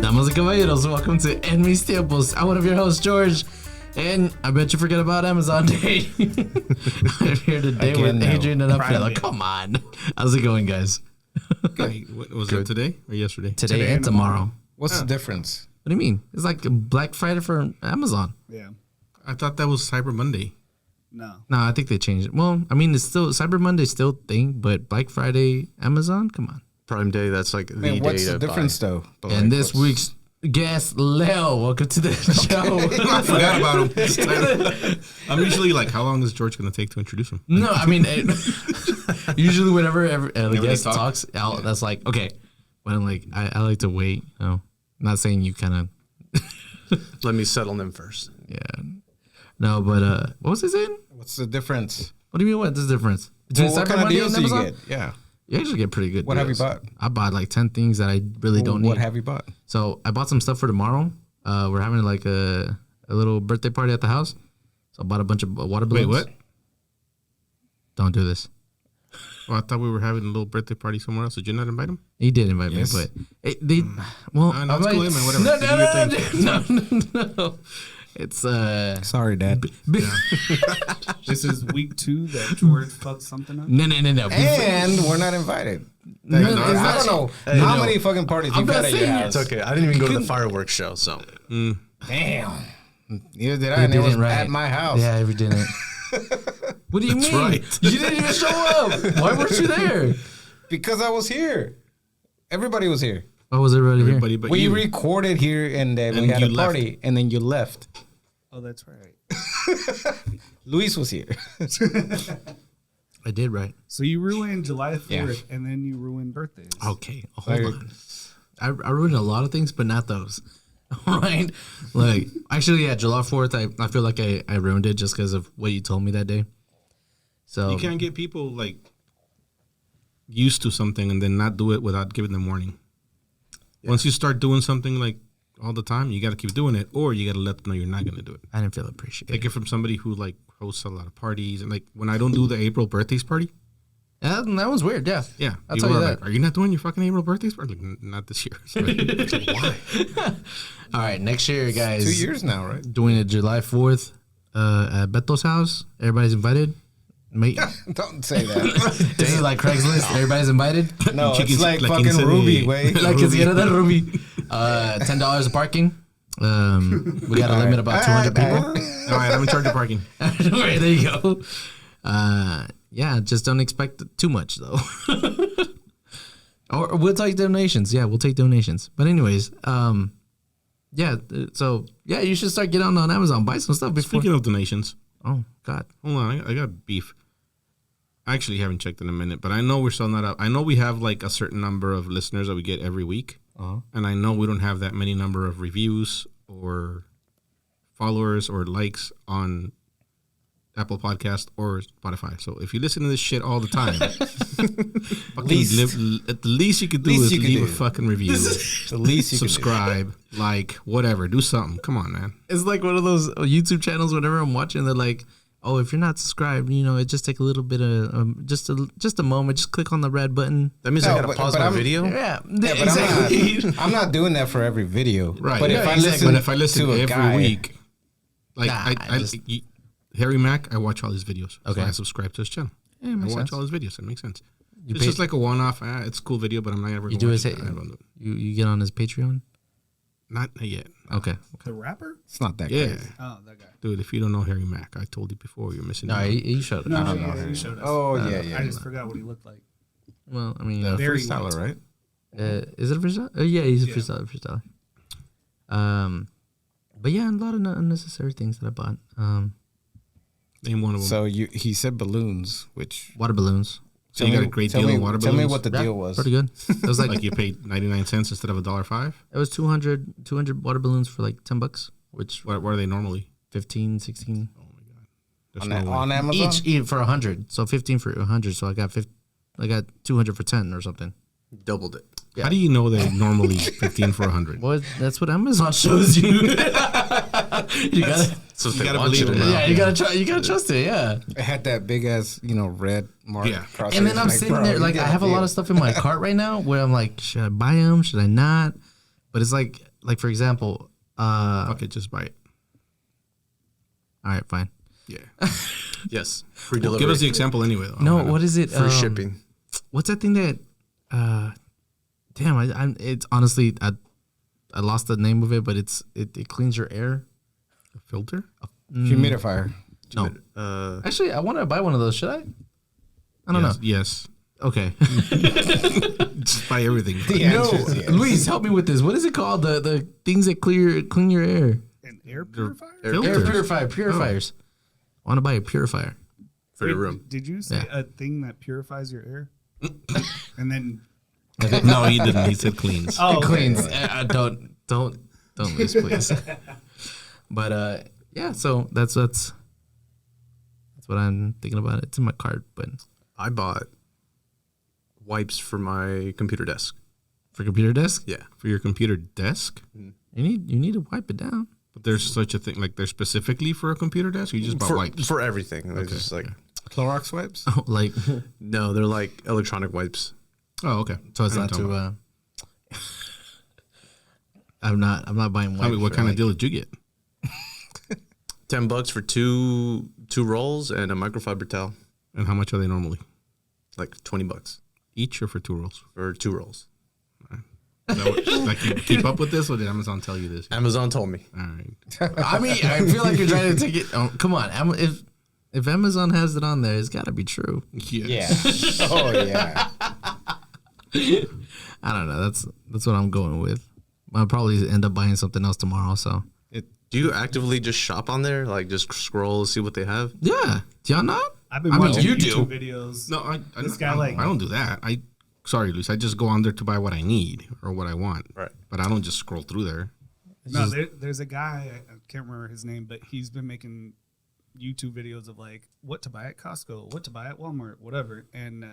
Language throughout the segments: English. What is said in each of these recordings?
Damas y caballeros, welcome to En Mis Tiempos. I'm one of your hosts, George, and I bet you forget about Amazon Day. I'm here today with Adrian and Alfredo. Come on. How's it going, guys? Okay, what was it today or yesterday? Today and tomorrow. What's the difference? What do you mean? It's like Black Friday for Amazon. Yeah. I thought that was Cyber Monday. No. No, I think they changed it. Well, I mean, it's still Cyber Monday's still a thing, but Black Friday, Amazon, come on. Prime Day, that's like the day what's the to difference buy. though? And this week's guest, Leo. Welcome to the show. I forgot about him. I'm usually like, how long is George going to take to introduce him? No, I mean, usually whenever the guest talks, that's like, okay. But I'm like, I like to wait. No, not saying you kind of. Let me settle them first. Yeah. No, but what was he saying? What's the difference? What do you mean? What's the difference between What Cyber kind of Monday deals and do you Amazon? get? Yeah. You actually get pretty good What have you deals. bought? I bought like 10 things that I really don't need. What have you bought? So I bought some stuff for tomorrow. We're having like a little birthday party at the house. So I bought a bunch of water balloons. Wait, what? Don't do this. Well, I thought we were having a little birthday party somewhere else. Did you not invite him? He did invite Yes. me, but they. Well, No, it's cool, man. Whatever. No, Do your thing. no. It's Sorry, Dad. This is week 2 that George fucked something up. No. And we're not invited. No, I it's not- don't know Hey, how no. many fucking parties I'm you've not had at your saying house. It's okay. I didn't even go to the fireworks show, so. Damn. Neither did I. And it was at my house. Yeah, we didn't. What do you mean? right. You didn't even show up. Why weren't you there? Because I was here. Everybody was here. Why was everybody here? Everybody but We you. recorded here and then we And had a you left. party and then you left. Oh, that's right. Luis was here. I did, right? So you ruined July 4th Yeah. and then you ruined birthdays. Okay, hold on. I ruined a lot of things, but not those. Right? Like, actually, yeah, July 4th, I feel like I ruined it just because of what you told me that day. So You can't get people like used to something and then not do it without giving them warning. Once you start doing something like all the time, you got to keep doing it, or you got to let them know you're not going to do it. I didn't feel appreciated. Take it from somebody who like hosts a lot of parties, and like when I don't do the April birthdays party, Yeah, that was weird, yeah. yeah, I'll people tell you are that. like, "Are you not doing your fucking April birthdays party?" Like, not this year. So, like, why? All right, next year, guys. 2 years now, right? Doing it July 4th at Beto's house. Everybody's invited. Mate, Don't say that. this is like Craigslist. Everybody's invited. No, it's Chickens- like like fucking inside Ruby, the- way. Like it's the other Ruby. $10 of parking. We got a limit about 200 people. All right, I'm in charge of parking. Right, there you go. Yeah, just don't expect too much though. Or we'll take donations. Yeah, we'll take donations. But anyways, yeah. So yeah, you should start getting on Amazon, buy some stuff before. Speaking of donations, Oh God. hold on, I got beef. I actually haven't checked in a minute, but I know we're still not up. I know we have like a certain number of listeners that we get every week, and I know we don't have that many number of reviews or followers or likes on Apple Podcast or Spotify. So if you listen to this shit all the time, at the least you could do is leave a fucking review, The least you can do. subscribe, like, whatever, do something. Come on, man. It's like one of those YouTube channels. Whenever I'm watching, they're like, "Oh, if you're not subscribed, you know, it just take a little bit of just a moment. Just click on the red button." That means No, I got to but- pause but my I'm- video? Yeah, Yeah, but exactly. I'm not doing that for every video. Right. But Yeah, if I exactly. listen, But if I listen to a every guy, week, like Nah, Harry Mack, I watch all his videos. Okay. So I subscribe to his channel. Yeah, I makes watch sense. all his videos. It makes sense. It's pay- just like a one-off. It's a cool video, but I'm not ever. You gonna do watch his it. I don't do it. you get on his Patreon. Not yet, Okay. The rapper? it's not that yeah, crazy. Oh, that guy. dude. If you don't know Harry Mack, I told you before. You're missing. No, out. he showed it. No, I don't yeah, know. he showed us. Oh, yeah. I just forgot what he looked like. Well, I mean, The Very freestyler, white. right? is it a freestyle? Yeah, he's a Yeah. freestyler. But yeah, a lot of unnecessary things that I bought. Name one of them. So he said balloons, which Water balloons. So you got a great deal on water Tell me balloons? what the Yeah, deal was. Pretty good. It was like, like you paid 99 cents instead of $1.05. it was 200 water balloons for like $10, which What are they normally? 15, 16 There's On, no way. on Amazon? each for 100. So 15 for 100. So I got 200 for 10 or something. Doubled it. Yeah. How do you know they're normally 15 for 100? Well, that's what Amazon shows you. You gotta, So You they gotta want you believe to it. know. yeah, you gotta try. You gotta trust it. Yeah. It had that big ass, red mark. Yeah. across And it. then I'm Like, sitting bro, there you like did I have a lot deal. of stuff in my cart right now where I'm like, should I buy them? Should I not? but it's like for example, Fuck it, just buy it. all right, fine. Yeah. Yes. Free Well, delivery. give us the example anyway, though. No, what is it? Free shipping. What's that thing that? Damn, it's honestly I lost the name of it, but it cleans your air. A filter? Humidifier. No, actually, I want to buy one of those. Should I? I don't know. Yes. Okay. Just buy everything. No, Luis, help me with this. What is it called? The things that clean your air. An air purifier? Filters. Purifiers. I want to buy a purifier. For your room. Did you say a thing that purifies your air? And then No, he didn't. He said cleans. oh, It cleans. Don't Luis, please. But yeah. So that's what I'm thinking about. It's in my cart, but I bought wipes for my computer desk. for computer desk, Yeah. For your computer desk? you need to wipe it down. But there's such a thing, like they're specifically for a computer desk? Or you just bought wipes? For everything. It's just like, Clorox wipes. Like, no, they're like electronic wipes. Oh, okay. so it's not too. I'm not buying wipes. I mean, what kind of deal did you get? $10 for two rolls and a microfiber towel. And how much are they normally? Like $20 Each or for 2 rolls? for 2 rolls. Like you keep up with this, or did Amazon tell you this? Amazon told me. All right. I mean, I feel like you're trying to take it. Oh, come on, if Amazon has it on there, it's got to be true. Yeah. Oh yeah. I don't know. That's what I'm going with. I'll probably end up buying something else tomorrow. So Do you actively just shop on there? Like just scroll, see what they have? yeah, do y'all not? I've been I mean, watching you do. YouTube videos. No, I guy, don't do that. Sorry, Luis. I just go on there to buy what I need or what I want. Right. But I don't just scroll through there. No, there's a guy, I can't remember his name, but he's been making YouTube videos of like what to buy at Costco, what to buy at Walmart, whatever. And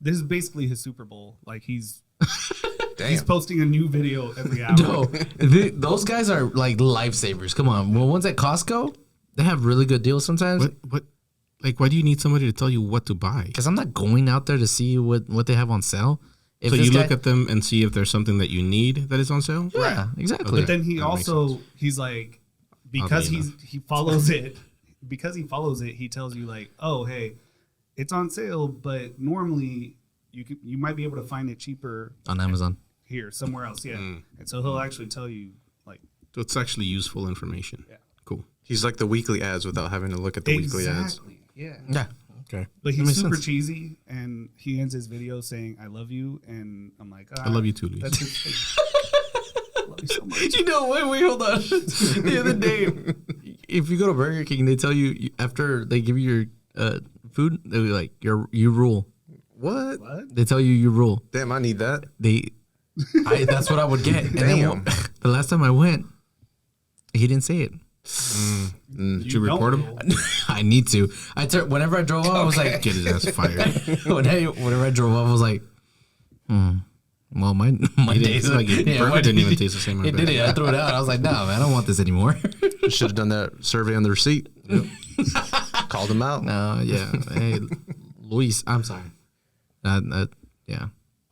this is basically his Super Bowl. Like he's posting a new video every hour. No, those guys are like lifesavers. Come on, well, ones at Costco, they have really good deals sometimes. What? Like, why do you need somebody to tell you what to buy? Because I'm not going out there to see what they have on sale. If So this you guy- look at them and see if there's something that you need that is on sale? yeah, exactly. But then he That makes also he's like because Oddly he follows it he tells you like, oh hey, it's on sale, but normally you might be able to find it cheaper on Amazon. here somewhere else. Yeah. And so he'll actually tell you like So it's actually useful information. Yeah. Cool. He's like the weekly ads without having to look at the weekly ads. exactly. Yeah. Yeah. Okay. But That he's makes super sense. cheesy, and he ends his video saying, "I love you," and I'm like, I love you too, Luis. That's his thing. I love you so much. You know, wait, hold on. The other day, if you go to Burger King, they tell you after they give you your food, they'll be like, you rule. What? They tell you rule. Damn, I need that. That's what I would get. And then the last time I went, he didn't say it. Did you report him? I need to. Whenever I drove off, I was like, Get his ass fired. whenever I drove off, I was like, well, my days Like, burger didn't even taste the same. It did it. I threw it out. I was like, no, man, I don't want this anymore. Should have done that survey on the receipt. Called him out. No, yeah. Hey, Luis, I'm sorry. Yeah.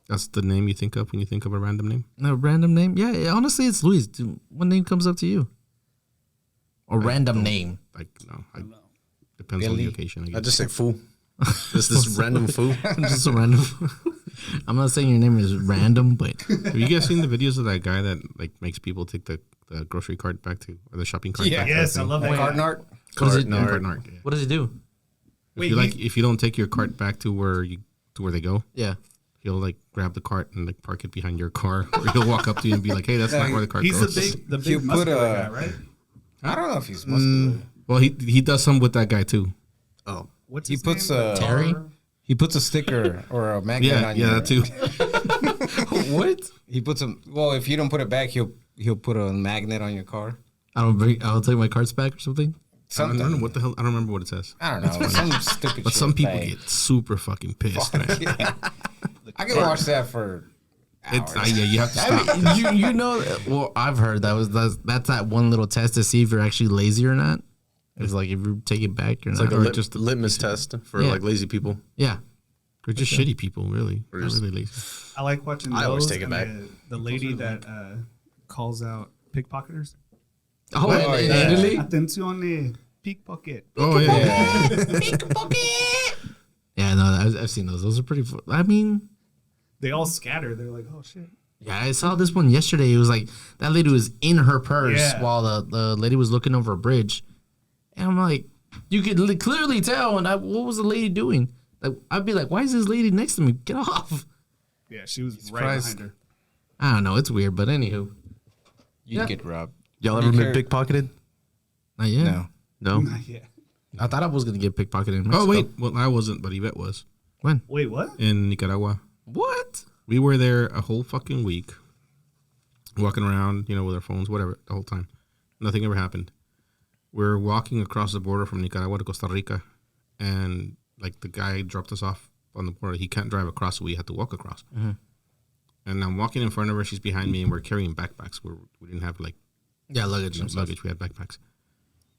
That's the name you think of when you think of a random name? A random name? Yeah, honestly, it's Luis. Dude, what name comes up to you? A random name. Like, no. Depends on the occasion, I I guess. just say fool. This random fool. Just a random. I'm not saying your name is random, but Have you guys seen the videos of that guy that like makes people take the grocery cart back to, or the shopping cart back to Yes, the I thing? love that. Card art. what, is it, Cartnart, yeah. what does it do? If you don't take your cart back to where they go, Yeah. he'll like grab the cart and like park it behind your car, or he'll walk up to you and be like, "Hey, that's not where the cart He's goes." the You big put muscular a- guy, right? I don't know if he's muscular. Well, he does some with that guy too. Oh. What's He his puts name? a Terry? He puts a sticker or a magnet Yeah, on yeah, your. that too. What? He puts a. Well, if you don't put it back, he'll put a magnet on your car. I'll take my carts back or something. I don't know Something. what the hell. I don't remember what it says. I don't know. Some stupid. But shit some people like- get super fucking pissed, man. I can watch that for hours. Yeah, you have to stop. I mean, you know, well, I've heard that's that one little test to see if you're actually lazy or not. It's like if you take it back, you're It's not. like a Or just litmus test for Yeah. like lazy people. Yeah. They're just shitty people, really. They're really lazy. I like watching those. I always take it and back. The lady that calls out pickpockpocketers. Oh, in yeah. Italy? Attenzione, pickpocket. Oh, yeah. Yeah, no, I've seen those. Those are pretty. I mean, They all scatter. They're like, oh shit. yeah, I saw this one yesterday. It was like that lady was in her purse Yeah. while the lady was looking over a bridge, and I'm like, you could clearly tell. And what was the lady doing? Like, I'd be like, why is this lady next to me? Get off! Yeah, she was right Surprised. behind her. I don't know. It's weird, but anywho, You'd Yeah. get robbed. Y'all You ever care- been pickpocketed? not yet. No. No. Yeah. I thought I was gonna get pickpocketed in Mexico. Oh, wait. Well, I wasn't, but Yvette was. When? Wait, what? In Nicaragua. What? We were there a whole fucking week. Walking around, with our phones, whatever, the whole time. Nothing ever happened. We're walking across the border from Nicaragua to Costa Rica. And, like, the guy dropped us off on the border. He can't drive across, so we had to walk across. And I'm walking in front of her. She's behind me, and we're carrying backpacks. We didn't have, like, Yeah, luggage and stuff. luggage. We had backpacks.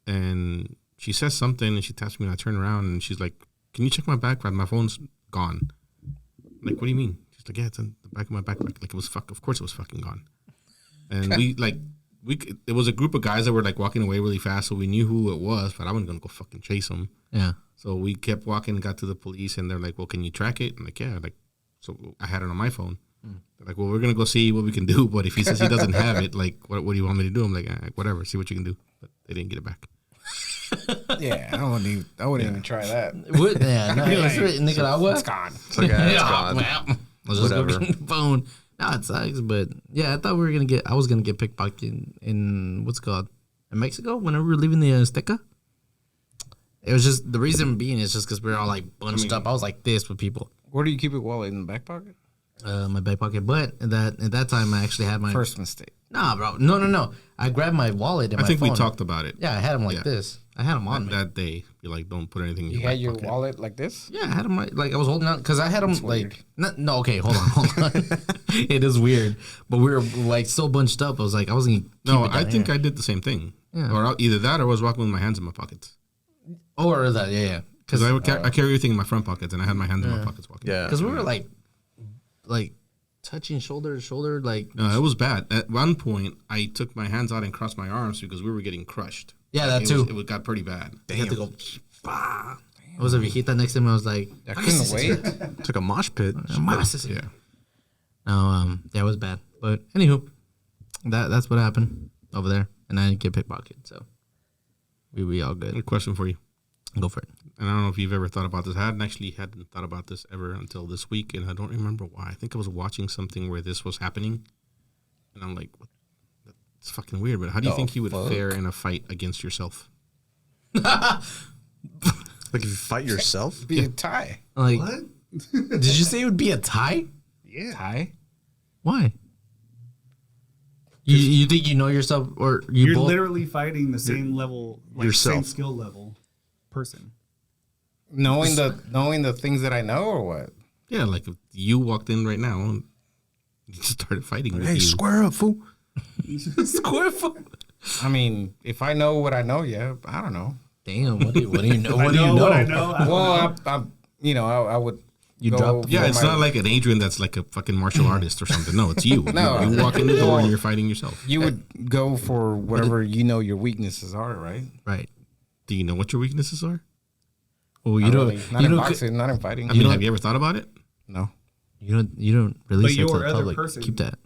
And she says something, and she taps me, and I turn around, and she's like, "Can you check my backpack? My phone's gone." I'm like, what do you mean? She's like, "Yeah, it's in the back of my backpack." Like, it was of course it was fucking gone. And it was a group of guys that were, like, walking away really fast, so we knew who it was, but I wasn't going to go fucking chase them. Yeah. So we kept walking and got to the police, and they're like, "Well, can you track it?" I'm like, "Yeah." Like, so I had it on my phone. They're like, "Well, we're gonna go see what we can do, but if he says he doesn't have it, like, what do you want me to do?" I'm like, "Whatever, see what you can do." But they didn't get it back. Yeah, I wouldn't even try that. What? Yeah, no, it's in Nicaragua. It's gone. It's like, it's gone. Well, let's just go Whatever. get the phone. No, it sucks, but yeah, I thought I was gonna get pickpocketed in what's it called in Mexico whenever we were leaving the Azteca. It was just the reason being is just because we were all like bunched up. I was like this with people, Where do you keep your wallet? In the back pocket? my back pocket. But at that time, I actually had my First mistake. Nah, bro, no. I grabbed my wallet and I my think phone. we talked about it. Yeah, I had them like Yeah. this. I had them on me. That day. You're like, don't put anything in You your had back your pocket. wallet like this? Yeah, I had them like I was holding on because I had them weird. like no. Okay, hold on. It is weird, but we were like so bunched up. I was like, I wasn't. No, I think I did the same thing. Yeah. Or either that or I was walking with my hands in my pockets. or that yeah. Because I carry everything in my front pockets, and I had my hands in my pockets walking. Yeah. Because we were like touching shoulder to shoulder, like No, it was bad. At one point, I took my hands out and crossed my arms because we were getting crushed. yeah, Like, that too. It got pretty bad. I had to go. Bah. I was a viejita next to him. I was like, I couldn't wait. Took a mosh pit. Yeah. No, yeah, it was bad. But anywho, that's what happened over there, and I didn't get pickpocketed, so we all good. A question for you. Go for it. And I don't know if you've ever thought about this. I hadn't thought about this ever until this week, and I don't remember why. I think I was watching something where this was happening, and I'm like, what? That's fucking weird. But how do you think you would fare in a fight against yourself? Like if you fight yourself? Be a tie. Like, What? did you say it would be a tie? Yeah. Tie? Why? You think you know yourself, or You're both? literally fighting the same level, like Yourself. same skill level person. Knowing the things that I know or what? Yeah, like if you walked in right now and you started fighting with Hey, you. square up, fool. Square foot. I mean, if I know what I know, yeah, I don't know. Damn, what do you know? I What do you know know? what I know. I don't Well, know. I would. You go drop- for Yeah, it's my- not like an Adrian that's like a fucking martial artist or something. No, it's you. No. You walk in the door and you're fighting yourself. You would go for whatever you know your weaknesses are, right? Right. Do you know what your weaknesses are? Well, you Not don't. really. Not You in don't. boxing, not in fighting. I mean, don't- have you ever thought about it? No. You don't release But it to your the other public. person- Keep that.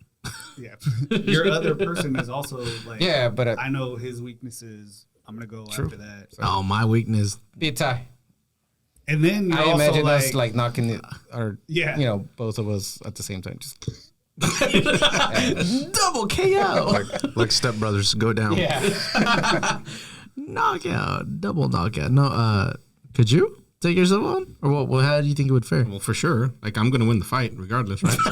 Yeah. Your other person is also like, Yeah, but I know his weaknesses. I'm gonna go after that. Oh, my weakness. be a tie. And then you're I also imagine like, us like knocking it, or Yeah. both of us at the same time. Just Double KO. Like Step Brothers, go down. Knockout. Double knockout. No. Could you take yourself on, or what? Well, how do you think it would fare? Well, for sure. Like, I'm going to win the fight regardless, right? So,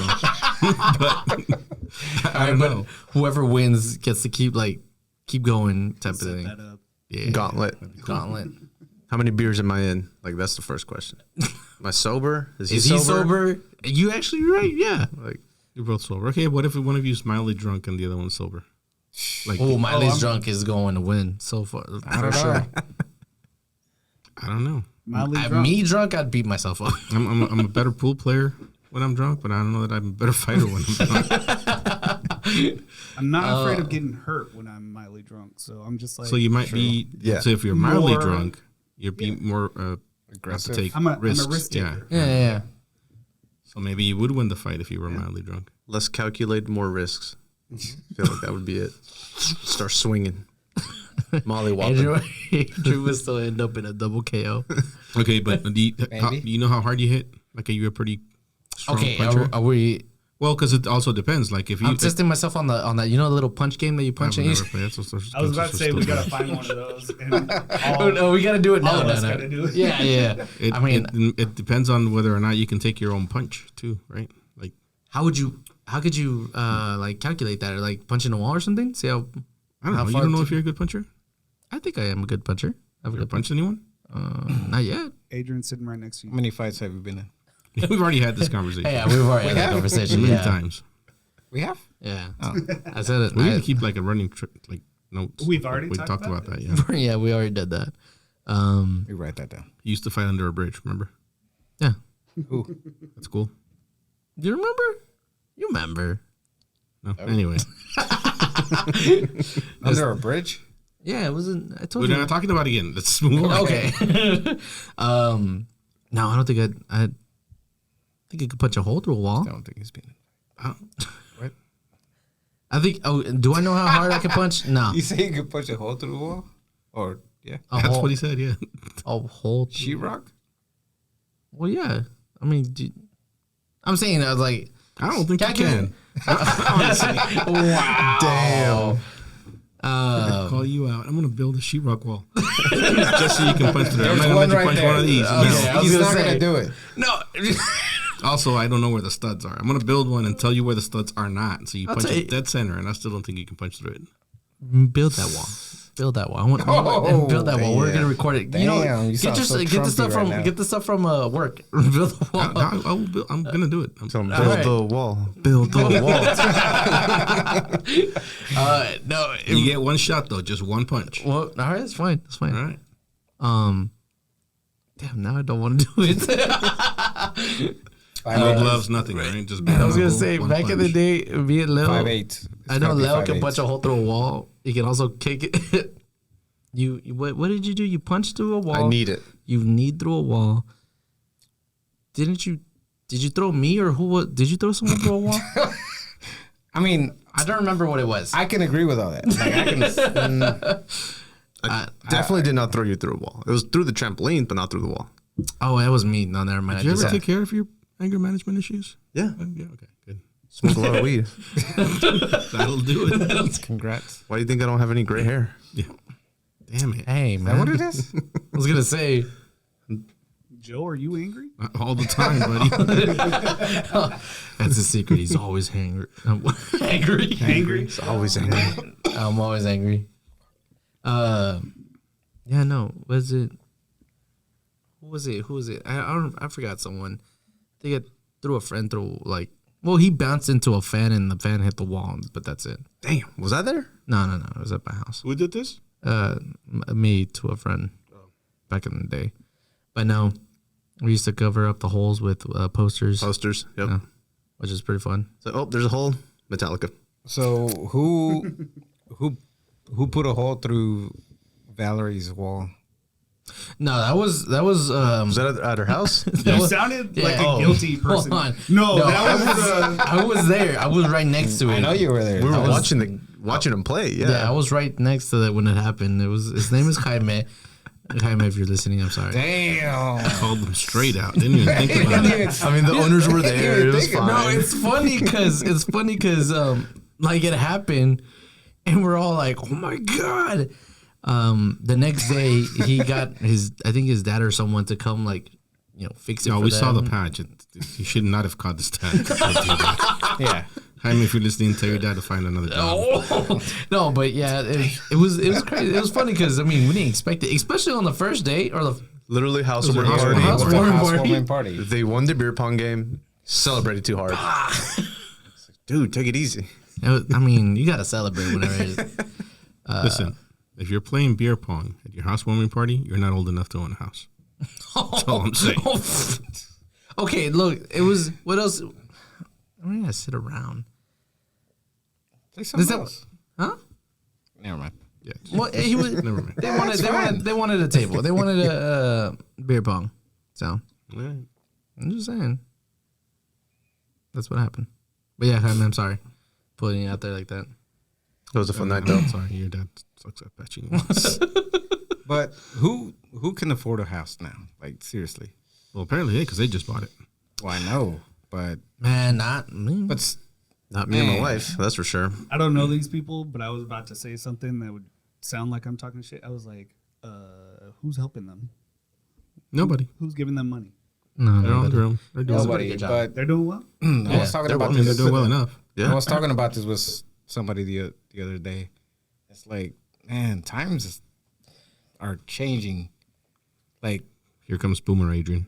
but I don't know. Whoever wins gets to keep going type of set thing. that up. Yeah. Gauntlet. Gauntlet. How many beers am I in? Like that's the first question. Am I sober? Is Is he sober? You actually right? Yeah. Like You're both sober. Okay, what if one of you is mildly drunk and the other one's sober? Like, Oh, Miley's drunk is going to win so far. I don't for know. sure. I don't know. Mildly drunk. Me drunk, I'd beat myself up. I'm a better pool player when I'm drunk, but I don't know that I'm a better fighter when I'm drunk. I'm not afraid of getting hurt when I'm mildly drunk, so I'm just like. So you might be. Yeah. So if you're mildly More- drunk, you'd be more Aggressive. To take I'm a risks. risk taker. Yeah. So maybe you would win the fight if you were mildly drunk. Less calculated, more risks. I feel like that would be it. Start swinging. Molly whopping. Andrew would still end up in a double KO. Okay, but do you know how hard you hit? Like, are you a pretty strong Okay, puncher? are we? Well, because it also depends. Like, if you I'm testing myself on that the little punch game that you punch in. never played. That's I was about to say we gotta find one of those. And Oh, no, we gotta do it now. all of us no. gotta do it. Yeah. It depends on whether or not you can take your own punch too, right? Like, How could you like calculate that, or like punching a wall or something? See how I don't How know. You far don't know to- if you're a good puncher. I think I am a good puncher. I've Ever got punched anyone? not yet. Adrian's sitting right next to How you. many fights have you been in? We've already had this conversation Hey, yeah, we've already had that conversation. many Yeah, times. We have. yeah. I said it. We need to keep like a running like notes. We've already we talked talked about about that. Yeah, yeah, we already did that. We write that down. he used to fight under a bridge. Remember? Yeah. Who? That's cool. Do you remember? You remember? No, anyway, Under a bridge? Yeah, it wasn't. I told we're you. not talking about it again. Let's move on. Okay. No, I don't think I think I could punch a hole through a wall. I don't think he's been. I think. Oh, do I know how hard I can punch? No. You say you could punch a hole through the wall? Or, yeah. A That's hole, what he said. Yeah. a hole. Sheetrock? Well, yeah. I mean, I'm saying I was like. I don't think you Calculate- can. Wow. Damn. Call you out. I'm gonna build a sheetrock wall just so you can punch through it. I'm not There's gonna one let you right punch there. one of these. Okay, No. I was He's gonna not say- going to do it. No. Also, I don't know where the studs are. I'm gonna build one and tell you where the studs are not. So you I'll punch tell you- it dead center, and I still don't think you can punch through it. Build that wall. Build that wall. I want build that wall. We're damn. gonna record it. Damn, you know, you get sound so the Trumpy stuff right from now. get the stuff from work. Build the wall. I'm gonna do it. Tell him, All build right. the wall. Build the wall. No. You get one shot though, just one punch. Well, all right, that's fine. That's fine. All right. Damn. Now I don't want to do it. No gloves, nothing, right? Just I was gonna one say back in the punch. day, me and Lil. 5'8". I know Lil can punch a hole through a wall. He can also kick it. You what did you do? You punched through a wall. I need it. You kneed through a wall. Didn't you? Did you throw me or who? Did you throw someone through a wall? I mean, I don't remember what it was. I can agree with all that. Like, I can, I definitely did not throw you through a wall. It was through the trampoline, but not through the wall. Oh, that was me. No, never mind. Did you I ever just- take care of your anger management issues? Yeah. Yeah. Okay. Good. Smoke a lot of weed. That'll do it. congrats. Why do you think I don't have any gray hair? Yeah. Damn it. Hey Is man, that what it is? I was gonna say. Joe, are you angry? All the time, buddy. That's a secret. He's always angry. Angry. Angry? It's always angry. I'm always angry. Yeah. No. Was it? Who was it? Who was it? I forgot someone. I think I threw a friend through like. Well, he bounced into a fan and the fan hit the wall, but that's it. Damn. Was I there? No. It was at my house. Who did this? Me to a friend back in the day. But no, we used to cover up the holes with posters, Posters. Yep. Yeah. Which is pretty fun. So, oh, there's a hole. Metallica. So who put a hole through Valerie's wall? No, that was Was that at her house? You sounded like a Oh, guilty hold person. on. No, No, that was I was there. I was right next to it. I know you were there. We were I was- watching him play. Yeah. Yeah, I was right next to that when it happened. His name is Jaime. Jaime, if you're listening, I'm sorry. Damn. Called them straight out. Didn't even think about it. I mean, the owners were there. It was Think fine. No, it's funny because like it happened, and we're all like, "Oh my god!" The next day, he got I think his dad or someone to come fix it. No, for we saw the them. patch. You should not have caught this tag. Yeah. Jaime, if you're listening, tell your dad to find another job. Oh. No, but yeah, it was crazy. It was funny because we didn't expect it, especially on the first date or the Literally Housewarming housewarming party. party. housewarming party. party. They won the beer pong game. Celebrated too hard. Dude, take it easy. You gotta celebrate whenever it is. Listen, if you're playing beer pong at your housewarming party, you're not old enough to own a house. That's all I'm saying. Okay, look, it was what else? I mean, I sit around. Say something else. Huh? Never mind. Yeah. Well, he was. Never mind. They wanted a table. They wanted a beer pong. So Yeah. I'm just saying. That's what happened. But yeah, I'm sorry, putting it out there like that. It was a fun night, though. Sorry, your dad sucks at patching. But who can afford a house now? Like seriously. Well, apparently, yeah, because they just bought it. Well, I know, but Man, not me. Not me and my Man. wife, that's for sure. I don't know these people, but I was about to say something that would sound like I'm talking shit. I was like, who's helping them? Nobody. Who's giving them money? No, They're on their own. They're doing nobody. good job. But They're doing well. I was talking about I mean, they're this. doing well enough. I Yeah. was talking about this with somebody the other day. It's like, man, times are changing. Like, Here comes Boomer Adrian.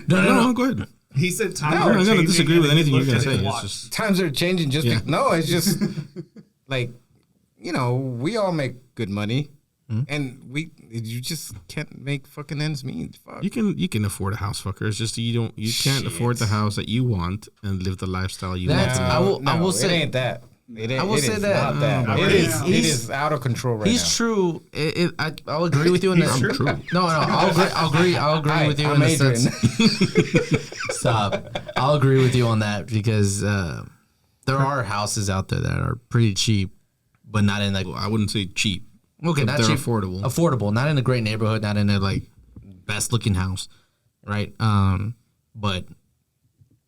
no. Go ahead. He said times No, are I'm not gonna changing, disagree and with then he anything you're looked gonna at his say. watch. It's just times are changing. Just Yeah. no, it's just like, you know, we all make good money, and you just can't make fucking ends meet. Fuck. you can afford a house, fucker. It's just you can't afford the house that you want and live the lifestyle you That's- want. I will it say- ain't that. It ain't, I will it say is that. not that. Not It right is. now. It is out of control right He's now. true. I'll agree with you in that. True. No, I'll agree with you I'm in the Adrian. sense. Stop. I'll agree with you on that because there are houses out there that are pretty cheap, but not in like I wouldn't say cheap. okay, but not they're cheap, affordable. Affordable, not in a great neighborhood, not in a like best looking house, right? But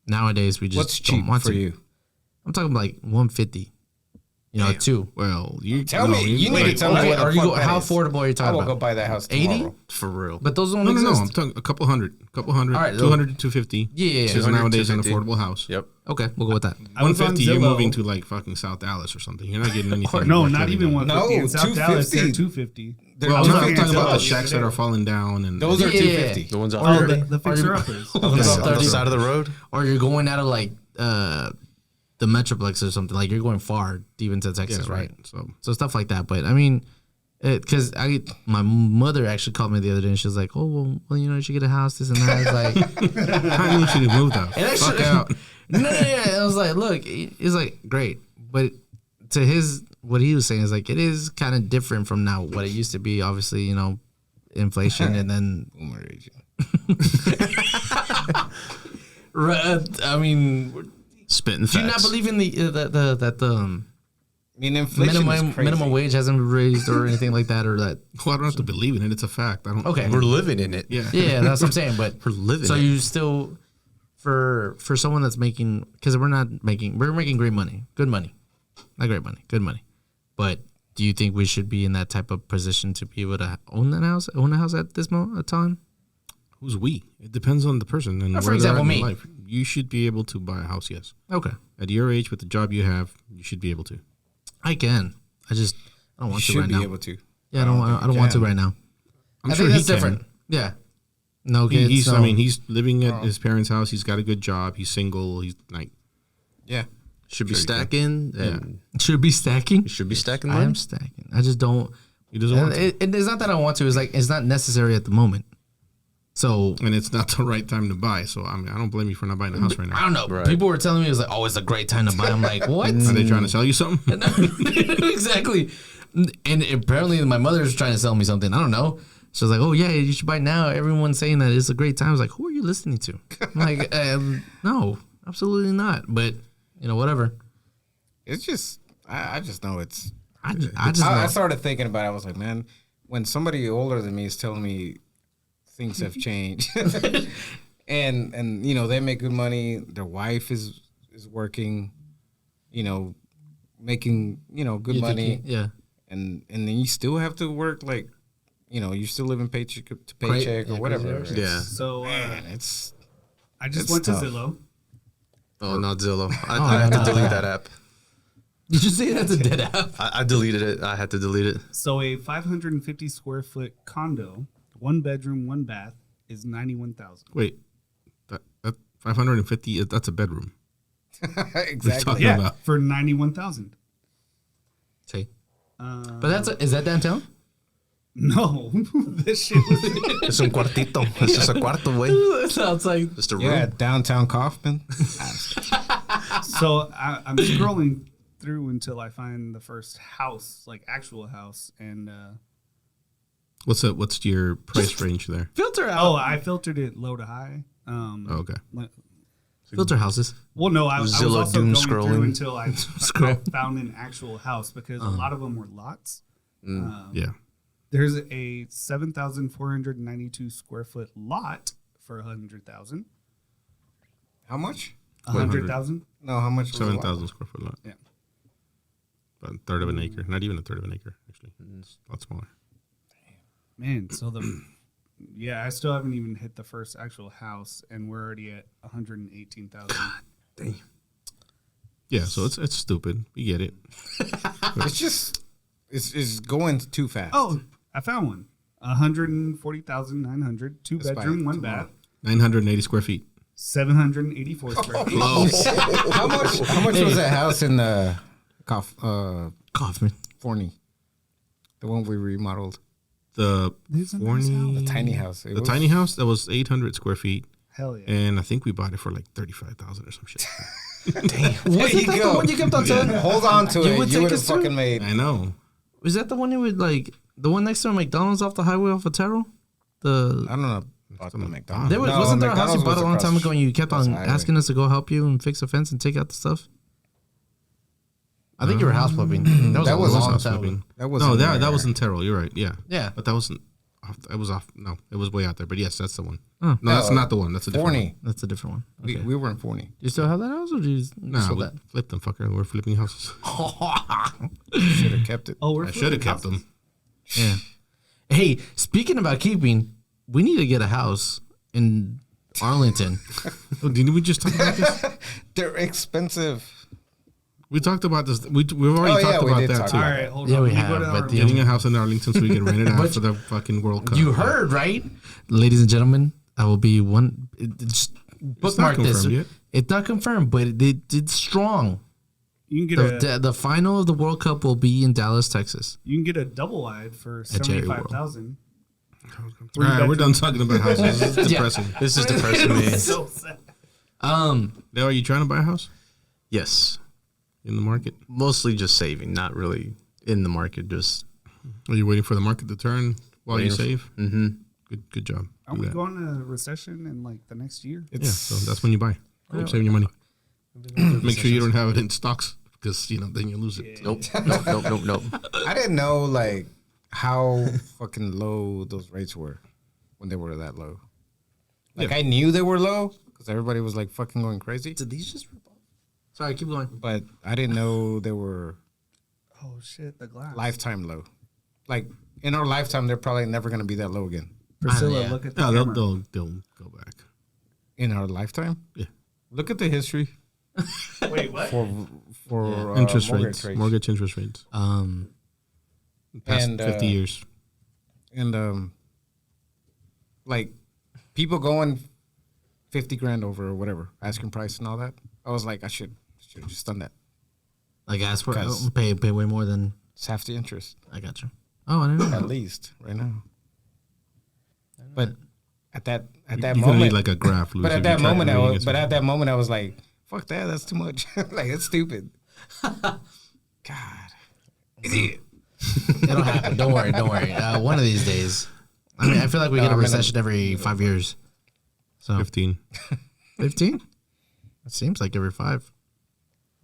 nowadays we just What's don't cheap want for to. you? I'm talking like 150. You know, two. Well, you Tell me. You need to tell me Okay, what the are you fuck go, that how is. affordable are you I talking will about? go buy that house 80? tomorrow. For real. But those don't No, exist. I'm talking a couple hundred, All right, 200 to 250. Yeah. Is 200, nowadays an 250. affordable house. Yep. Okay, we'll go with that. I was on 150, you're Zillow. moving to like fucking South Dallas or something. You're not getting anything. No, worth not living even in. 150. No, in South Dallas, they're 250. 250. Well, was I'm looking talking at about the Zillow shacks the that other are day. falling down and Those are Yeah. 250. The ones Or on, the- The fixer uppers. on the 30. side of the road. Or you're going out of like the Metroplex or something. Like you're going far deep into Texas, yeah, right? So So stuff like that. But I mean, because my mother actually called me the other day and she was like, "Oh well, you know, you should get a house, this and that." I was like, I need you to move though. and Fuck out. no. I was like, look, it's like great, but to what he was saying is like it is kind of different from now what it used to be. Obviously, you know, inflation and then. Boomer Adrian. I mean, Spitting do you not facts. believe in the I mean, inflation is crazy. minimum wage hasn't been raised or anything like that, or that? Well, I don't have to believe in it. It's a fact. I don't. Okay. We're living in it. Yeah. Yeah, that's what I'm saying. But We're living so it. you still for someone that's making because we're making great money, good money, not great money, good money. But do you think we should be in that type of position to be able to own a house at this time? Who's we? It depends on the person and For where they're at example, in their me. life. You should be able to buy a house. Yes. Okay, At your age, with the job you have, you should be able to. I can. I don't You want to should right be now. able to. Yeah, I don't want to right now. I'm I sure think he that's can. different. Yeah. No kids. He's. no. I mean, he's living at his parents' house. He's got a good job. He's single. He's like. Yeah. Should be stacking. And should be stacking. you should be stacking I money. am stacking. I just don't. He doesn't want to. It's not that I want to. It's like it's not necessary at the moment. So And it's not the right time to buy. So I mean, I don't blame you for not buying a house right I now. don't know. Right. People were telling me it was like, oh, it's a great time to buy. I'm like, what? Are they trying to sell you something? Exactly. And apparently my mother's trying to sell me something. I don't know. She was like, oh yeah, you should buy now. Everyone's saying that it's a great time. I was like, who are you listening to? I'm like, no, absolutely not. But you know, whatever. It's just, I just know it's. I just I know. started thinking about it. I was like, man, when somebody older than me is telling me things have changed, and you know they make good money, their wife is working, you know, making good You think money, yeah. and then you still have to work like, you know, you're still living paycheck to Cra- paycheck yeah, or whatever. crazy Yeah. So Man, it's I just It's went tough. to Zillow. Oh, not Zillow. I Oh, had no, to delete no. that app. Did you say that's a dead app? I deleted it. I had to delete it. So a 550 square foot condo, 1 bedroom, 1 bath, is 91,000. Wait, that 550. That's a bedroom. exactly. talking Yeah, about? for 91,000. See, but is that downtown? No, this shit was. Es un cuartito. It's just a cuarto, güey. It sounds like Just a room. Yeah, downtown Kaufman. So I'm scrolling through until I find the first house, like actual house, and What's your price range there? filter out. I filtered it low to high. Oh, okay. Filter houses. Well, no, I was Zillow also doom going through scrolling. until I found an actual house because a lot of them were lots. Yeah. There's a 7,492 square foot lot for 100,000. How much? 100,000. No, how much? Was the lot? 7,000 square foot lot. Yeah. About a third of an acre. Not even a third of an acre, actually. It's a lot smaller. Man, so I still haven't even hit the first actual house, and we're already at 118,000. Damn. Yeah, so it's stupid. We get it. It's just it's going too fast. Oh, I found one. 140,900, two Let's buy bedroom, it one tomorrow. bath, 980 square feet. 784 square feet. Close. How much was that house in Kaufman. Forney? The one we remodeled. The Isn't that his Forney, The tiny house. It the was- tiny house that was 800 square feet, Hell yeah. and I think we bought it for like 35,000 or some shit. There Was you that the go. one you kept on telling? Hold on to You it. would You take would have us to? fucking made. I know. Was that the one you would like? The one next to a McDonald's off the highway off of Terrell? The I don't know about the McDonald's. there was, No, wasn't there a house you McDonald's bought was a long time across ago and you kept across on the highway. asking us to go help you and fix a fence and take out the stuff? I think you were house flipping. That That was was a long house time flipping. ago. That was No, that was in Terrell. You're right. Yeah. Yeah. But that wasn't off. It was off. No, it was way out there. But yes, that's the one. Oh. No, that's not the one. That's a different Forney. That's a different one. Okay. We were in Forney. Do you still have that house or do you one. Nah, sold we that? flipped them, fucker. We're flipping houses. Should have kept it. Oh, we're I should have flipping kept them. Yeah. Hey, speaking about keeping, we need to get a house in Arlington. Oh, didn't we just talk about this? They're expensive. We talked about this. We've already Oh, yeah, talked we about did that talk too. All about right, hold Yeah, on. we Let me have, go to but our- the- Getting a house in Arlington so we can rent it out But for the fucking World Cup. You heard, right? Ladies and gentlemen, I will be one. It's bookmark this. confirmed yet. It's not confirmed, but it's strong. You can get The final of the World Cup will be in Dallas, Texas. you can get a double wide for Jerry World. 75,000. All right, we're done talking about houses. This is depressing. This is depressing me. So sad. Now, are you trying to buy a house Yes. in the market? Mostly just saving, not really in the market. Just Are you waiting for the market to turn while you Waiting save? mm-hmm. Good job. Are Do we that. going to a recession in like the next year? Yeah, so that's when you buy. Saving your money. Make sure you don't have it in stocks because then you lose it. Nope. Nope. I didn't know like how fucking low those rates were when they were that low. Like Yeah. I knew they were low because everybody was like fucking going crazy, Did these just rip off? Sorry, keep going. but I didn't know they were Oh shit, the glass. lifetime low. Like in our lifetime, they're probably never gonna be that low again. Priscilla, yeah. look at the Yeah, camera. they'll go back. In our lifetime, Yeah. Look at the history Wait, what? for Interest mortgage rates, mortgage interest rates. Past And, 50 years. and like people going 50 grand over or whatever asking price and all that. I was like, I should have just done that. Like, ask for Because- pay way more than It's half the interest I got you. Oh, I didn't know. at least right now. But at that You're moment, gonna need like a graph, Luis, but if at that you try moment, reading it. at that moment, I was like, "Fuck that! That's too much. Like it's stupid." God, idiot. It'll happen. Don't worry. One of these days. I mean, I feel like we get a I'm in a- recession every 5 years. So 15. 15? It seems like every 5.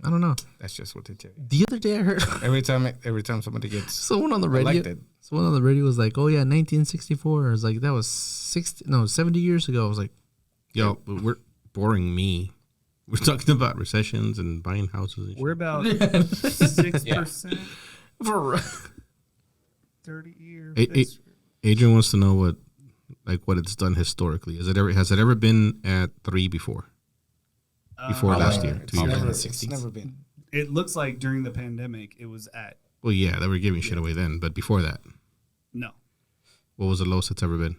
I don't know. That's just what they tell you. The other day I heard Every time somebody gets someone on the radio. elected, Someone on the radio was like, "Oh yeah, 1964." I was like, "That was 70 years ago." I was like, Yo, but we're boring me. We're talking about recessions and buying houses. And We're about 6%, "For 30-year. Adrian wants to know what it's done historically. Has it ever been at 3 before? Before last year, 2 years ago. it's never been. It looks like during the pandemic, it was at Well, yeah, they were giving shit away then, but before that, no. what was the lowest it's ever been?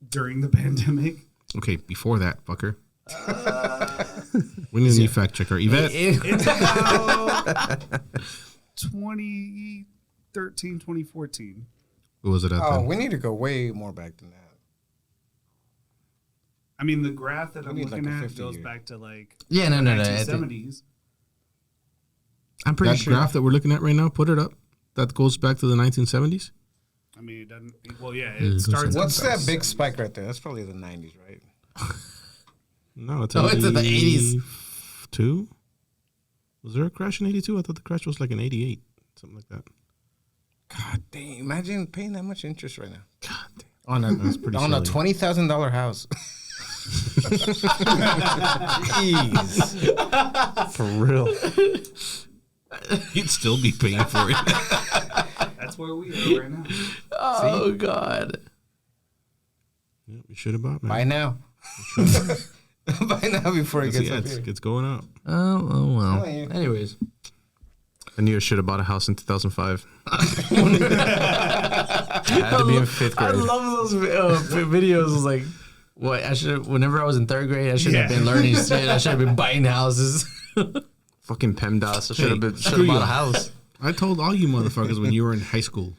During the pandemic, Okay, before that, fucker. We need a new fact checker. Yvette, it's about 20. 2013, 2014. What was it at Oh, then? we need to go way more back than that. I mean, the graph that I'm need looking like a at 50 goes year. back to like Yeah, no. I think- 1970s. I'm pretty That sure. graph that we're looking at right now, put it up. That goes back to the 1970s. I mean, it doesn't. Well, yeah, Yeah, it starts. What's in that big 70s. spike right there? That's probably the 90s, right? No, it's No, it's in the 80s. 82. Was there a crash in 82? I thought the crash was like in 88, something like that. God dang! Imagine paying that much interest right now God damn. on a That's pretty on a silly. $20,000 house. Jeez. For real. You'd still be paying for it. That's where we are right now. Oh God. Yeah, we should have bought, man. Buy now. Buy now before it gets Yeah, up here. it's going up. Oh well. Telling you. Anyways, I knew I should have bought a house in 2005. I had to be in 5th I grade. love those videos. It's like, what I should. Whenever I was in 3rd grade, I should have Yeah. been learning shit. I should have been buying houses. Fucking PEMDAS. I should have screw bought you. a house. I told all you motherfuckers when you were in high school,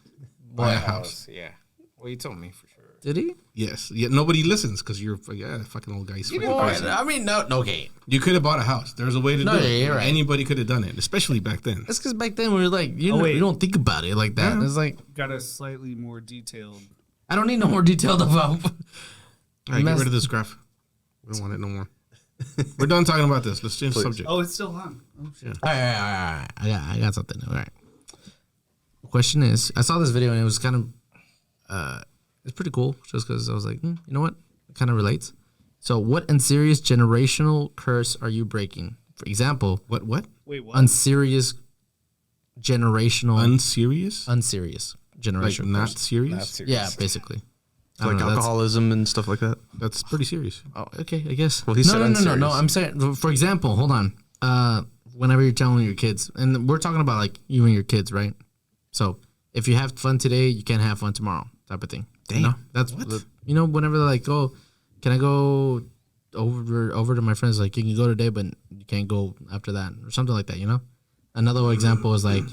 buy a house. Yeah. Well, you told me for sure. Did he? Yes. Yeah, nobody listens because you're fucking old guys. Fucking crazy. I mean, no. Okay. You could have bought a house. There's a way to No, do yeah, it. you're right. Anybody could have done it, especially back then. That's because back then we were like, you wait. you don't think about it like that. Yeah. It's like Got a slightly more detailed. I don't need no more detailed about. All right, get Mess- rid of this graph. We don't want it no more. We're done talking about this. Let's change the Please. subject. Oh, it's still on. Oh shit. All right. I got something. All right. The question is, I saw this video and it was kind of, it's pretty cool just because I was like, you know what? It kind of relates. So, what unserious generational curse are you breaking? For example, What? Wait, what? unserious generational, Unserious? unserious Like generational not curse. serious? Not serious. Yeah, basically. I don't Like know, that's- alcoholism and stuff like that. That's pretty serious. Oh, okay, I guess. Well, he no, said no. unserious. I'm saying, for example, hold on. Whenever you're telling your kids, and we're talking about like you and your kids, right? So if you have fun today, you can't have fun tomorrow, type of thing. You know? That's whenever they're like, oh, can I go over to my friends? Like, you can go today, but you can't go after that, or something like that. You know. Another example is like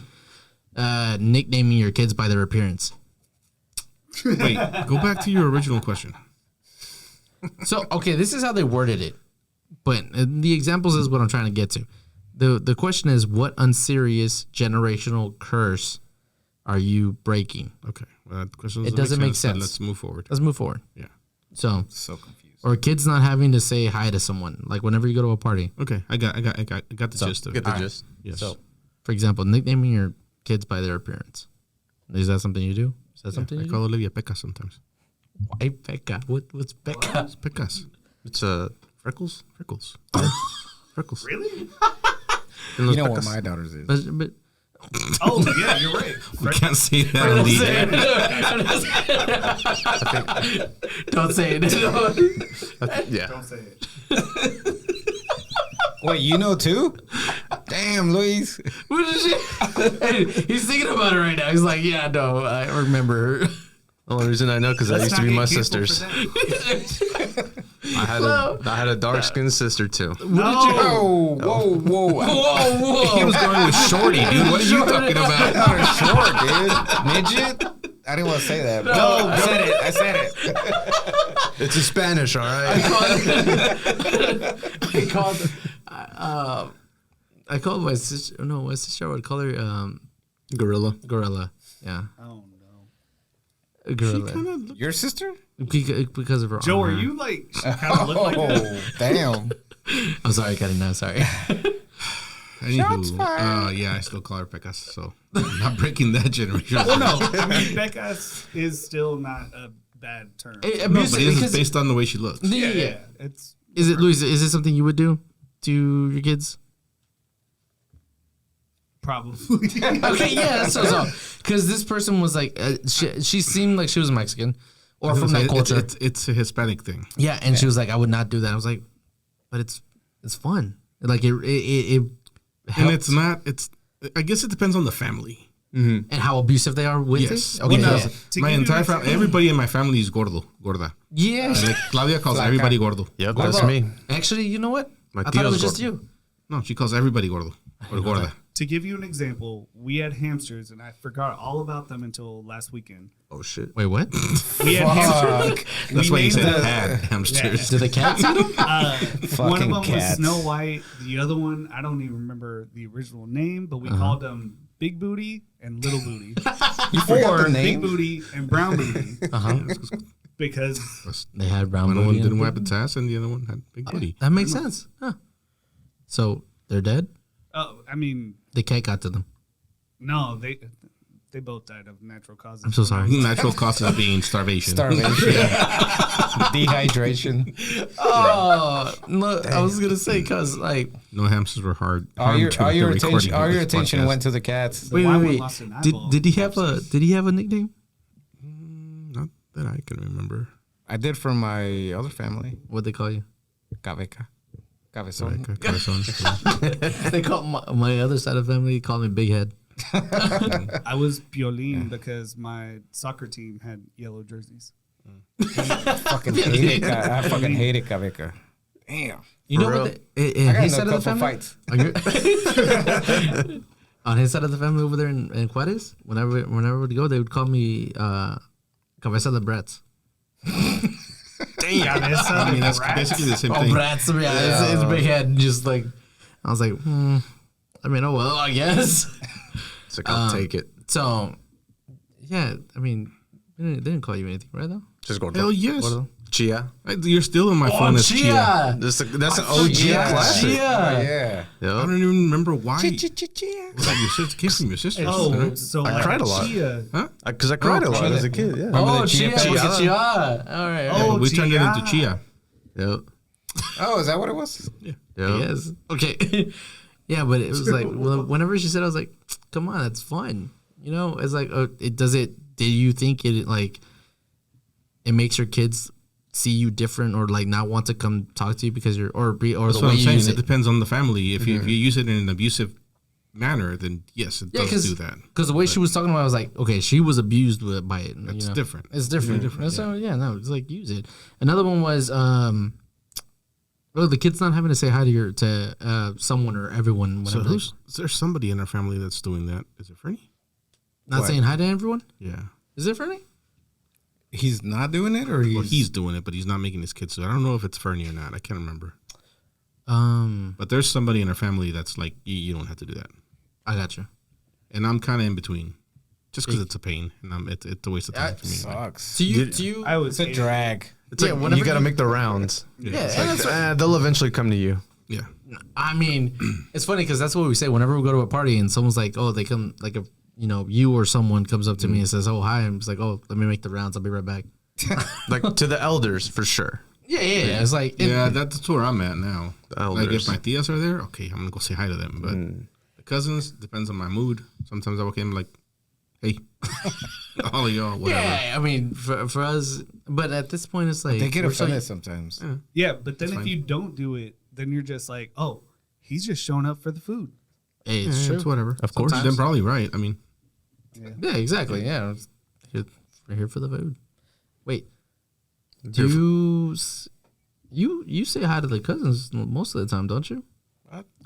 nicknaming your kids by their appearance. Wait, go back to your original question. So okay, this is how they worded it, but the examples is what I'm trying to get to. The question is, what unserious generational curse are you breaking? Okay. Well, that question It doesn't make so sense. Let's move forward. Let's move forward. Yeah. So, So confused. or kids not having to say hi to someone, like whenever you go to a party. Okay. I got the gist of Get it. the gist. Yes. So, for example, nicknaming your kids by their appearance. Is that something you do? Is that something I you call do? Olivia Pecas sometimes. Why Becca? What's Becca? It's Pecas. It's Freckles. Freckles. Freckles. Really? You know what my daughter's is. But Oh yeah, you're right. We can't say that on the air. don't say it. yeah. Don't say it. Wait, you know too? Damn, Luis. What is she? Hey, he's thinking about it right now. He's like, yeah, no, I remember. The only reason I know because that Let's used to not be my get canceled sister's. for that. I had a dark skinned sister too. Whoa, whoa, whoa. He was going with Shorty, dude. What are you talking about? Short, dude. Midget? I didn't want to say that. But I said it. It's in Spanish, all right. I called my sister. No, my sister. I would call her Gorilla. Gorilla. Yeah, Oh no. Gorilla. Your sister? Because of her. Joe, are armor. you like kind of look like that? Oh, damn. I'm sorry, cutting now. Sorry. Shots Anywho, fired. yeah, I still call her Pecas, so I'm not breaking that generation. Well, no. I mean, Becca is still not a bad term. No, but it is based on the way she looks. Yeah. It's Is it, Luis? Is it something you would do to your kids? probably. Okay, yeah. So, because this person was like, she seemed like she was Mexican or from that culture. It's a Hispanic thing. Yeah, and she was like, I would not do that. I was like, but it's fun. Like it And helps. it's not, I guess it depends on the family. And how abusive they are with Yes. it. Okay, Well, no. yeah. To My give you entire an family, example- everybody in my family is gorda. Yeah. Like Claudia calls everybody gordo. Yep, that's me. Actually, you know what? My I thought it tia's was just gordo. you. No, she calls everybody gordo or gorda. To give you an example, we had hamsters, and I forgot all about them until last weekend. Oh shit. Wait, what? We had hamsters. That's why you said named had hamsters. Did the cats eat them? One of them was cats. Snow White. The other one, I don't even remember the original name, but we called them Big Booty and Little Booty. forgot Or the name? Big Booty and Brown Booty. Because They had brown One of them booty. didn't and- wipe its ass, and the other one had big booty. That makes sense. Huh. So they're dead. I mean, The cat got to them. no, they both died of natural causes. I'm so sorry. Natural causes being starvation. Dehydration. Oh no! I was gonna say because like No hamsters were hard. All your harmed to the recording of this attention podcast. went to the cats. The white one lost an Did, eyeball. did he have a nickname? Not that I can remember. I did from my other family. What they call you? Cabeza. Cabezon. Cabezon. They call my other side of the family call me Big Head. I was Piolín because my soccer team had yellow jerseys. Fucking hated I fucking hated Cabeza. Damn. You know For what? I got His in side a of the couple family. fights. On his side of the family over there in Juarez, whenever we'd go, they would call me Cabeza de Brats. Yeah, I mean, that's basically the same thing. Brats, yeah, it's Big Head. Just like I was like, I mean, oh well, I guess. It's like I'll take it. So, yeah, I mean, they didn't call you anything, right? Though. Just go. Hell yes. Chia. You're still in my phone as Chia. That's an OG Yeah. classic. Yeah. Yeah. I don't even remember why. Was that your sister? Came from your sister. Oh, so I cried a lot. Chia. Because I cried a lot as a kid. Yeah. Oh, the Chia. Chia? Chia. All right. Oh, we turned it Chia. into Chia. Yep. Oh, is that what it was? Yep. Yes. Okay. Yeah, but it was like whenever she said, I was like, "Come on, that's fun." You know, it's like, do you think it like it makes your kids see you different or like not want to come talk to you because you're or That's the what way I'm you saying. use It it? depends on the family. If you use it in an abusive manner, then yes, it does do that. Because the way she was talking about, it, I was like, okay, she was abused by it. That's different. It's different. So yeah, no, it's like use it. Another one was the kid's not having to say hi to someone or everyone. So Whenever is there somebody in our family that's doing that? Is it Fernie? not saying hi to everyone. Yeah. Is it Fernie? He's not doing it, or Well, he's doing it, but he's not making his kids. So I don't know if it's Fernie or not. I can't remember. But there's somebody in our family that's like, you don't have to do that. I got you. And I'm kind of in between, just because it's a pain and it's a waste of time for me. sucks. Do you? I was It's a drag. It's Yeah, like whenever you got to you- make the rounds. Yeah, They'll eventually come to you. Yeah. I mean, it's funny because that's what we say whenever we go to a party and someone's like, oh, they come like a you or someone comes up to me and says, oh hi, I'm just like, oh, let me make the rounds. I'll be right back. Like to the elders for sure. Yeah. It's like Yeah, that's where I'm at now. The Like if elders. my tias are there, okay, I'm gonna go say hi to them. But the cousins depends on my mood. Sometimes I walk in like, hey, all of y'all, whatever. yeah. I mean, for us, but at this point, it's like They get we're so- offended sometimes. Yeah, but then if fine. you don't do it, then you're just like, oh, he's just showing up for the food. Hey, it's Yeah, true. it's whatever. Of course. Then probably right. I mean, Yeah, exactly. Yeah, we're here for the food. Wait, do you say hi to the cousins most of the time, don't you?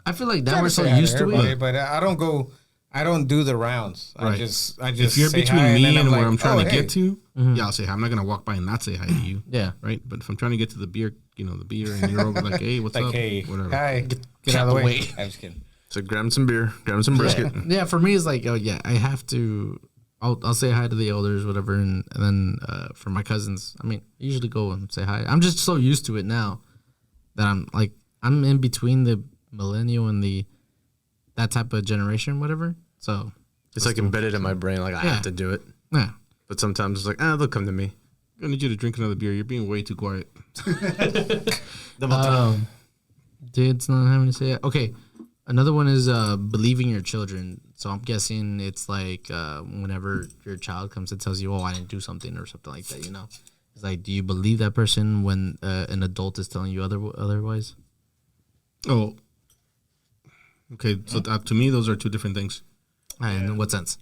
I feel like now we're so used to it. But I don't go. I don't do the rounds. I Right. just. if you're say between hi, me then and I'm where like, I'm trying oh, to hey. get to, yeah, I'll say hi. I'm not gonna walk by and not say hi to you. Yeah. Right. But if I'm trying to get to the beer, the beer, and you're over like, hey, what's Like, up? hey, Whatever. hi, get out of the way. way. I'm just kidding. So grab some beer, grab some brisket. Yeah, for me, it's like, oh yeah, I have to. I'll say hi to the elders, whatever, and then for my cousins, I mean, I usually go and say hi. I'm just so used to it now that I'm in between the millennial and that type of generation, whatever. So It's like embedded in my brain. Like I Yeah. have to do it. yeah, But sometimes it's like, they'll come to me. I need you to drink another beer. You're being way too quiet. dude's not having to say it. Okay, another one is believing your children. So I'm guessing it's like whenever your child comes and tells you, "Oh, I didn't do something" or something like that. It's like, do you believe that person when an adult is telling you otherwise? Oh. Okay. So to me, those are two different things. And in what sense?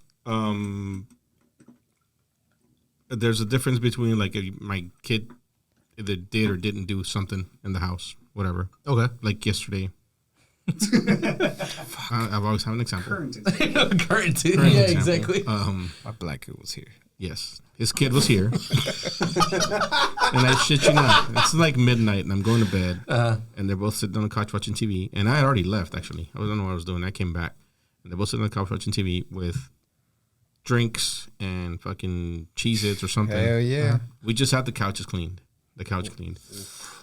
There's a difference between like if my kid either did or didn't do something in the house, whatever. Okay. Like yesterday, I've always had an example. Current. Current. Current Yeah, example. exactly. My black kid was here. Yes, his kid was here, and I shit you not, it's like midnight, and I'm going to bed, and they're both sitting on the couch watching TV, and I had already left actually. I don't know what I was doing. I came back, and they're both sitting on the couch watching TV with drinks and fucking Cheez-Its or something. Hell yeah. We just had the couch cleaned, and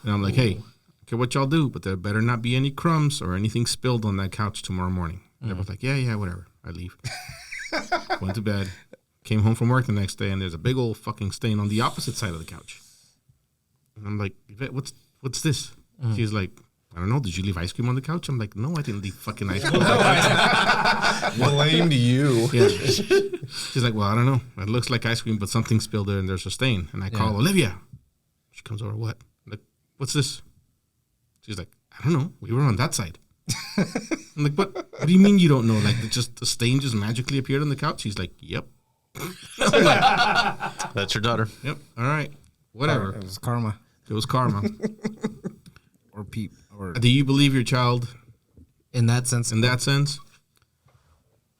I'm like, hey, okay, what y'all do, but there better not be any crumbs or anything spilled on that couch tomorrow morning. And they're both like, yeah, whatever. I leave. Went to bed. Came home from work the next day, and there's a big old fucking stain on the opposite side of the couch. And I'm like, Yvette, what's this? She's like, I don't know. Did you leave ice cream on the couch? I'm like, no, I didn't leave fucking ice cream on the couch. Blamed you. Yeah. She's like, well, I don't know. It looks like ice cream, but something spilled there, and there's a stain. And I call Olivia. She comes over, what? I'm like, what's this? She's like, I don't know. We were on that side. I'm like, what do you mean you don't know? Like, the stain just magically appeared on the couch? She's like, yep. That's your daughter. Yep. All right. Whatever. It was karma. It was karma. Or peep. Or Do you believe your child In that sense, in that sense?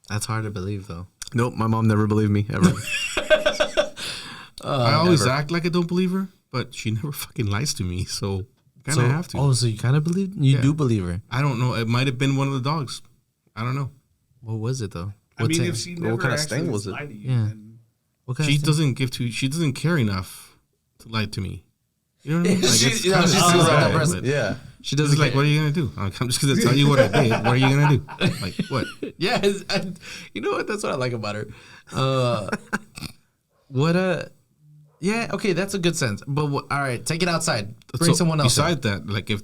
that's hard to believe, though. Nope, my mom never believed me ever. I always act like I don't believe her, but she never fucking lies to me, so kind of have to. Oh, so you kind of believe? You Yeah. do believe her? I don't know. It might have been one of the dogs. I don't know. What was it though? I mean, stain? if she never kind of actually stain was it? lied to you, Yeah. then What kind She of stain? doesn't she doesn't care enough to lie to me. You know what I mean? Like, She- it's you know, kinda she's sad, that but person. Yeah. She It's doesn't like, care. what are you gonna do? Like, I'm just gonna tell you what I did. What are you gonna do? Like, what? Yeah, you know what? That's what I like about her. Yeah, okay, that's a good sense. But all right, take it outside. Bring someone else. Besides that, like if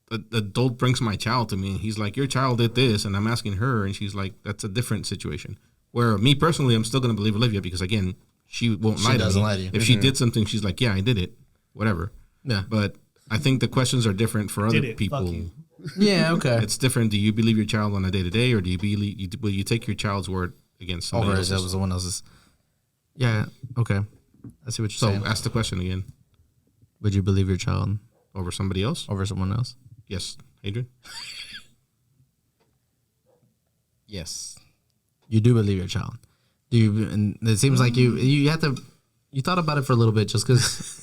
an adult brings my child to me, and he's like, your child did this, and I'm asking her, and she's like, that's a different situation. Where me personally, I'm still gonna believe Olivia because again, she won't lie to me. doesn't lie to you. If she did something, she's like, yeah, I did it, whatever. Yeah. But I think the questions are different for other did it. people. Fuck you. Yeah, okay. It's different. Do you believe your child on a day to day, or do you believe will you take your child's word against somebody Over as else's? someone else's. Yeah, okay. I see what you're So saying. ask the question again. Would you believe your child Over somebody else? over someone else? Yes, Adrian. yes. You do believe your child. Do you? And it seems like you have to. You thought about it for a little bit, just because.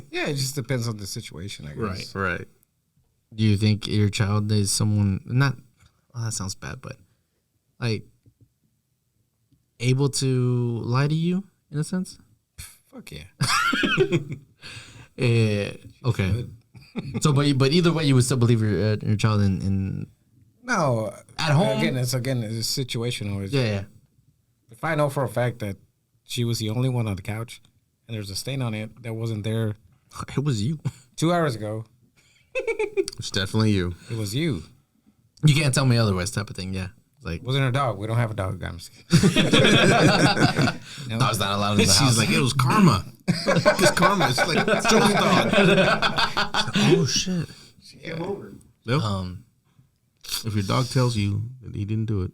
Yeah, it just depends on the situation, I guess. Right. Do you think your child is someone not? Oh, that sounds bad, but like able to lie to you in a sense? Fuck yeah. Okay. So, but either way, you would still believe your child in No. At home? It's a situational. yeah. If I know for a fact that she was the only one on the couch and there's a stain on it that wasn't there It was you. 2 hours ago, It's definitely you. it was you. You can't tell me otherwise, type of thing. Yeah. Like It wasn't her dog. We don't have a dog. I'm just kidding. No. dog's not allowed in the She's house. like, it was karma. It's karma. It's like Joe's dog. Oh shit. she came over. Yep. If your dog tells you that he didn't do it,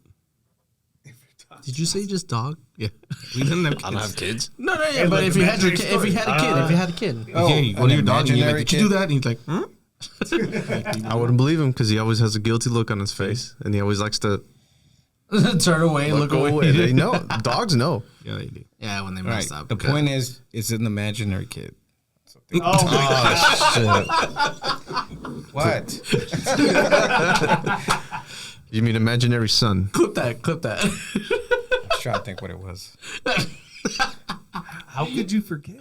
Did you say just dog? yeah, we didn't have kids. I don't have kids. No, yeah. Hey, But look, if you had your imaginary if you had a kid, story. if you had a kid, Yeah, you go to your dog and you're like, imaginary did you do that? And he's like, I wouldn't believe him because he always has a guilty look on his face, and he always likes to turn away, look away. They know. Dogs know. yeah, they do. Yeah, when they Right. mess up. The point is, it's an imaginary kid. Oh my What? You mean imaginary son? Clip that. I was trying to think what it was. How could you forget?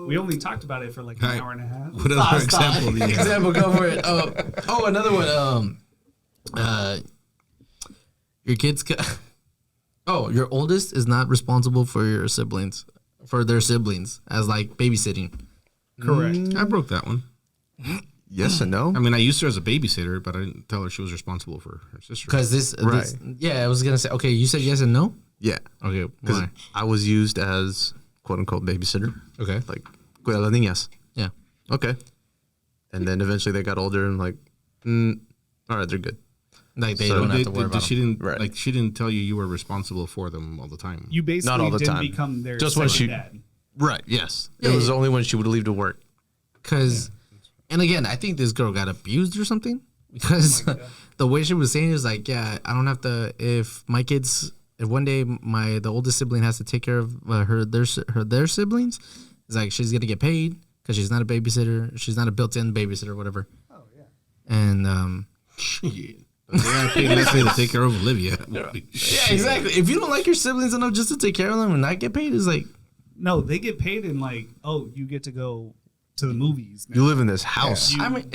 We only talked about it for like an Right. hour and a half. What other example do you have? Example, go for it. Another one. Your kids. Your oldest is not responsible for your siblings, for their siblings, as like babysitting. Correct. I broke that one. Yes and no. I mean, I used her as a babysitter, but I didn't tell her she was responsible for her sister. Because this, yeah, I was gonna say. Okay, you said yes and no. Yeah, Okay, because why? I was used as quote unquote babysitter. Okay. Like cuida las niñas. Yeah. Okay. And then eventually they got older and like, all right, they're good. Like they So don't have to worry about she them. didn't Right. like she didn't tell you were responsible for them all the time. You basically Not all the didn't time. become their Just when second she- dad. Right. Yes. Yeah, It was yeah. only when she would leave to work. Because And again, I think this girl got abused or something because the way she was saying is like, yeah, I don't have to. If my kids, if one day the oldest sibling has to take care of their siblings, it's like she's gonna get paid because she's not a babysitter. She's not a built-in babysitter or whatever. Oh yeah. And Shit. They gotta pay Leslie to take care of Olivia. yeah, exactly. If you don't like your siblings enough just to take care of them and not get paid, it's like No, they get paid in like, oh, you get to go to the movies now. You live in this house. I mean,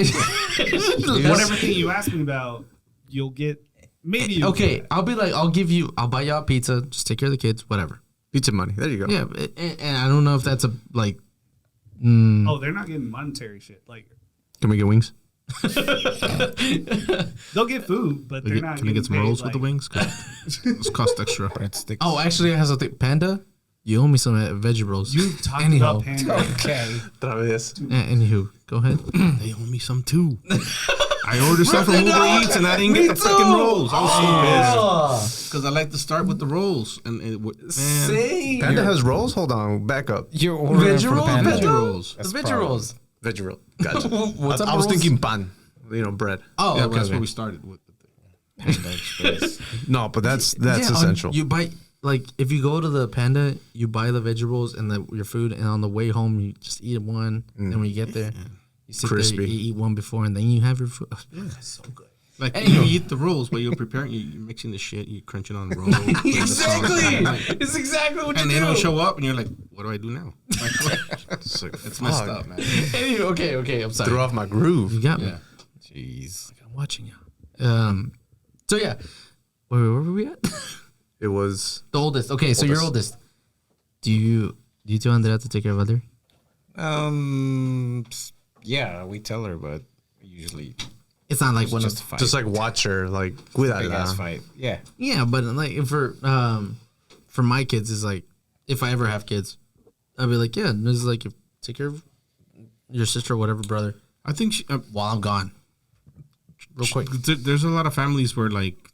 Whatever thing you ask me about, you'll get. Maybe you'll okay. get. I'll be like, I'll buy y'all pizza. Just take care of the kids, whatever. Pizza money. There you go. Yeah, and I don't know if that's a like. Oh, they're not getting monetary shit. Like Can we get wings? they'll get food, but they're not. Can I get some paid, rolls with the like- wings? It's cost extra. Breadsticks. Oh, actually, it has a thing. Panda. You owe me some veggie rolls. You've talked Anyhow. about Panda. Okay. Otra vez. Anywho, go ahead. They owe me some too. I ordered stuff from Uber Eats and I didn't get the freaking rolls. I was so pissed because I like to start with the rolls and man, Same. Panda has rolls? Hold on. Back up. You're ordering Veggie from rolls, Panda. Panda rolls. The veggie rolls. Veggie roll. Gotcha. What's up, I was rolls? thinking pan. You know, bread. Oh, yeah, okay, that's okay. where we started with. Panda Express. No, but that's Yeah, essential. You buy like if you go to the Panda, you buy the veggie rolls and your food, and on the way home you just eat one. And when you get there, you sit Crispy. there, you eat one before, and then you have your food. Oh, that's so good. Like you eat the rolls while you're preparing, you're mixing the shit, you're crunching on the roll. It's exactly what And they don't show up, and you're like, "What do I do now?" It's like, It's messed fuck. up, man. Anyway, okay, I'm sorry. Threw off my groove. You got me. Yeah. Jeez. I'm watching you. So yeah, where were we at? It was The oldest. Okay, so you're oldest. Do you tell Andrea to take care of other? Yeah, we tell her, but usually It's not like it's one just a of fight. just like watch her, like, big ass cuídala. fight. Yeah. yeah, but like for my kids is like if I ever have kids, I'll be like yeah, this is like take care of your sister or whatever brother I think while I'm gone. Real quick. there's a lot of families where like,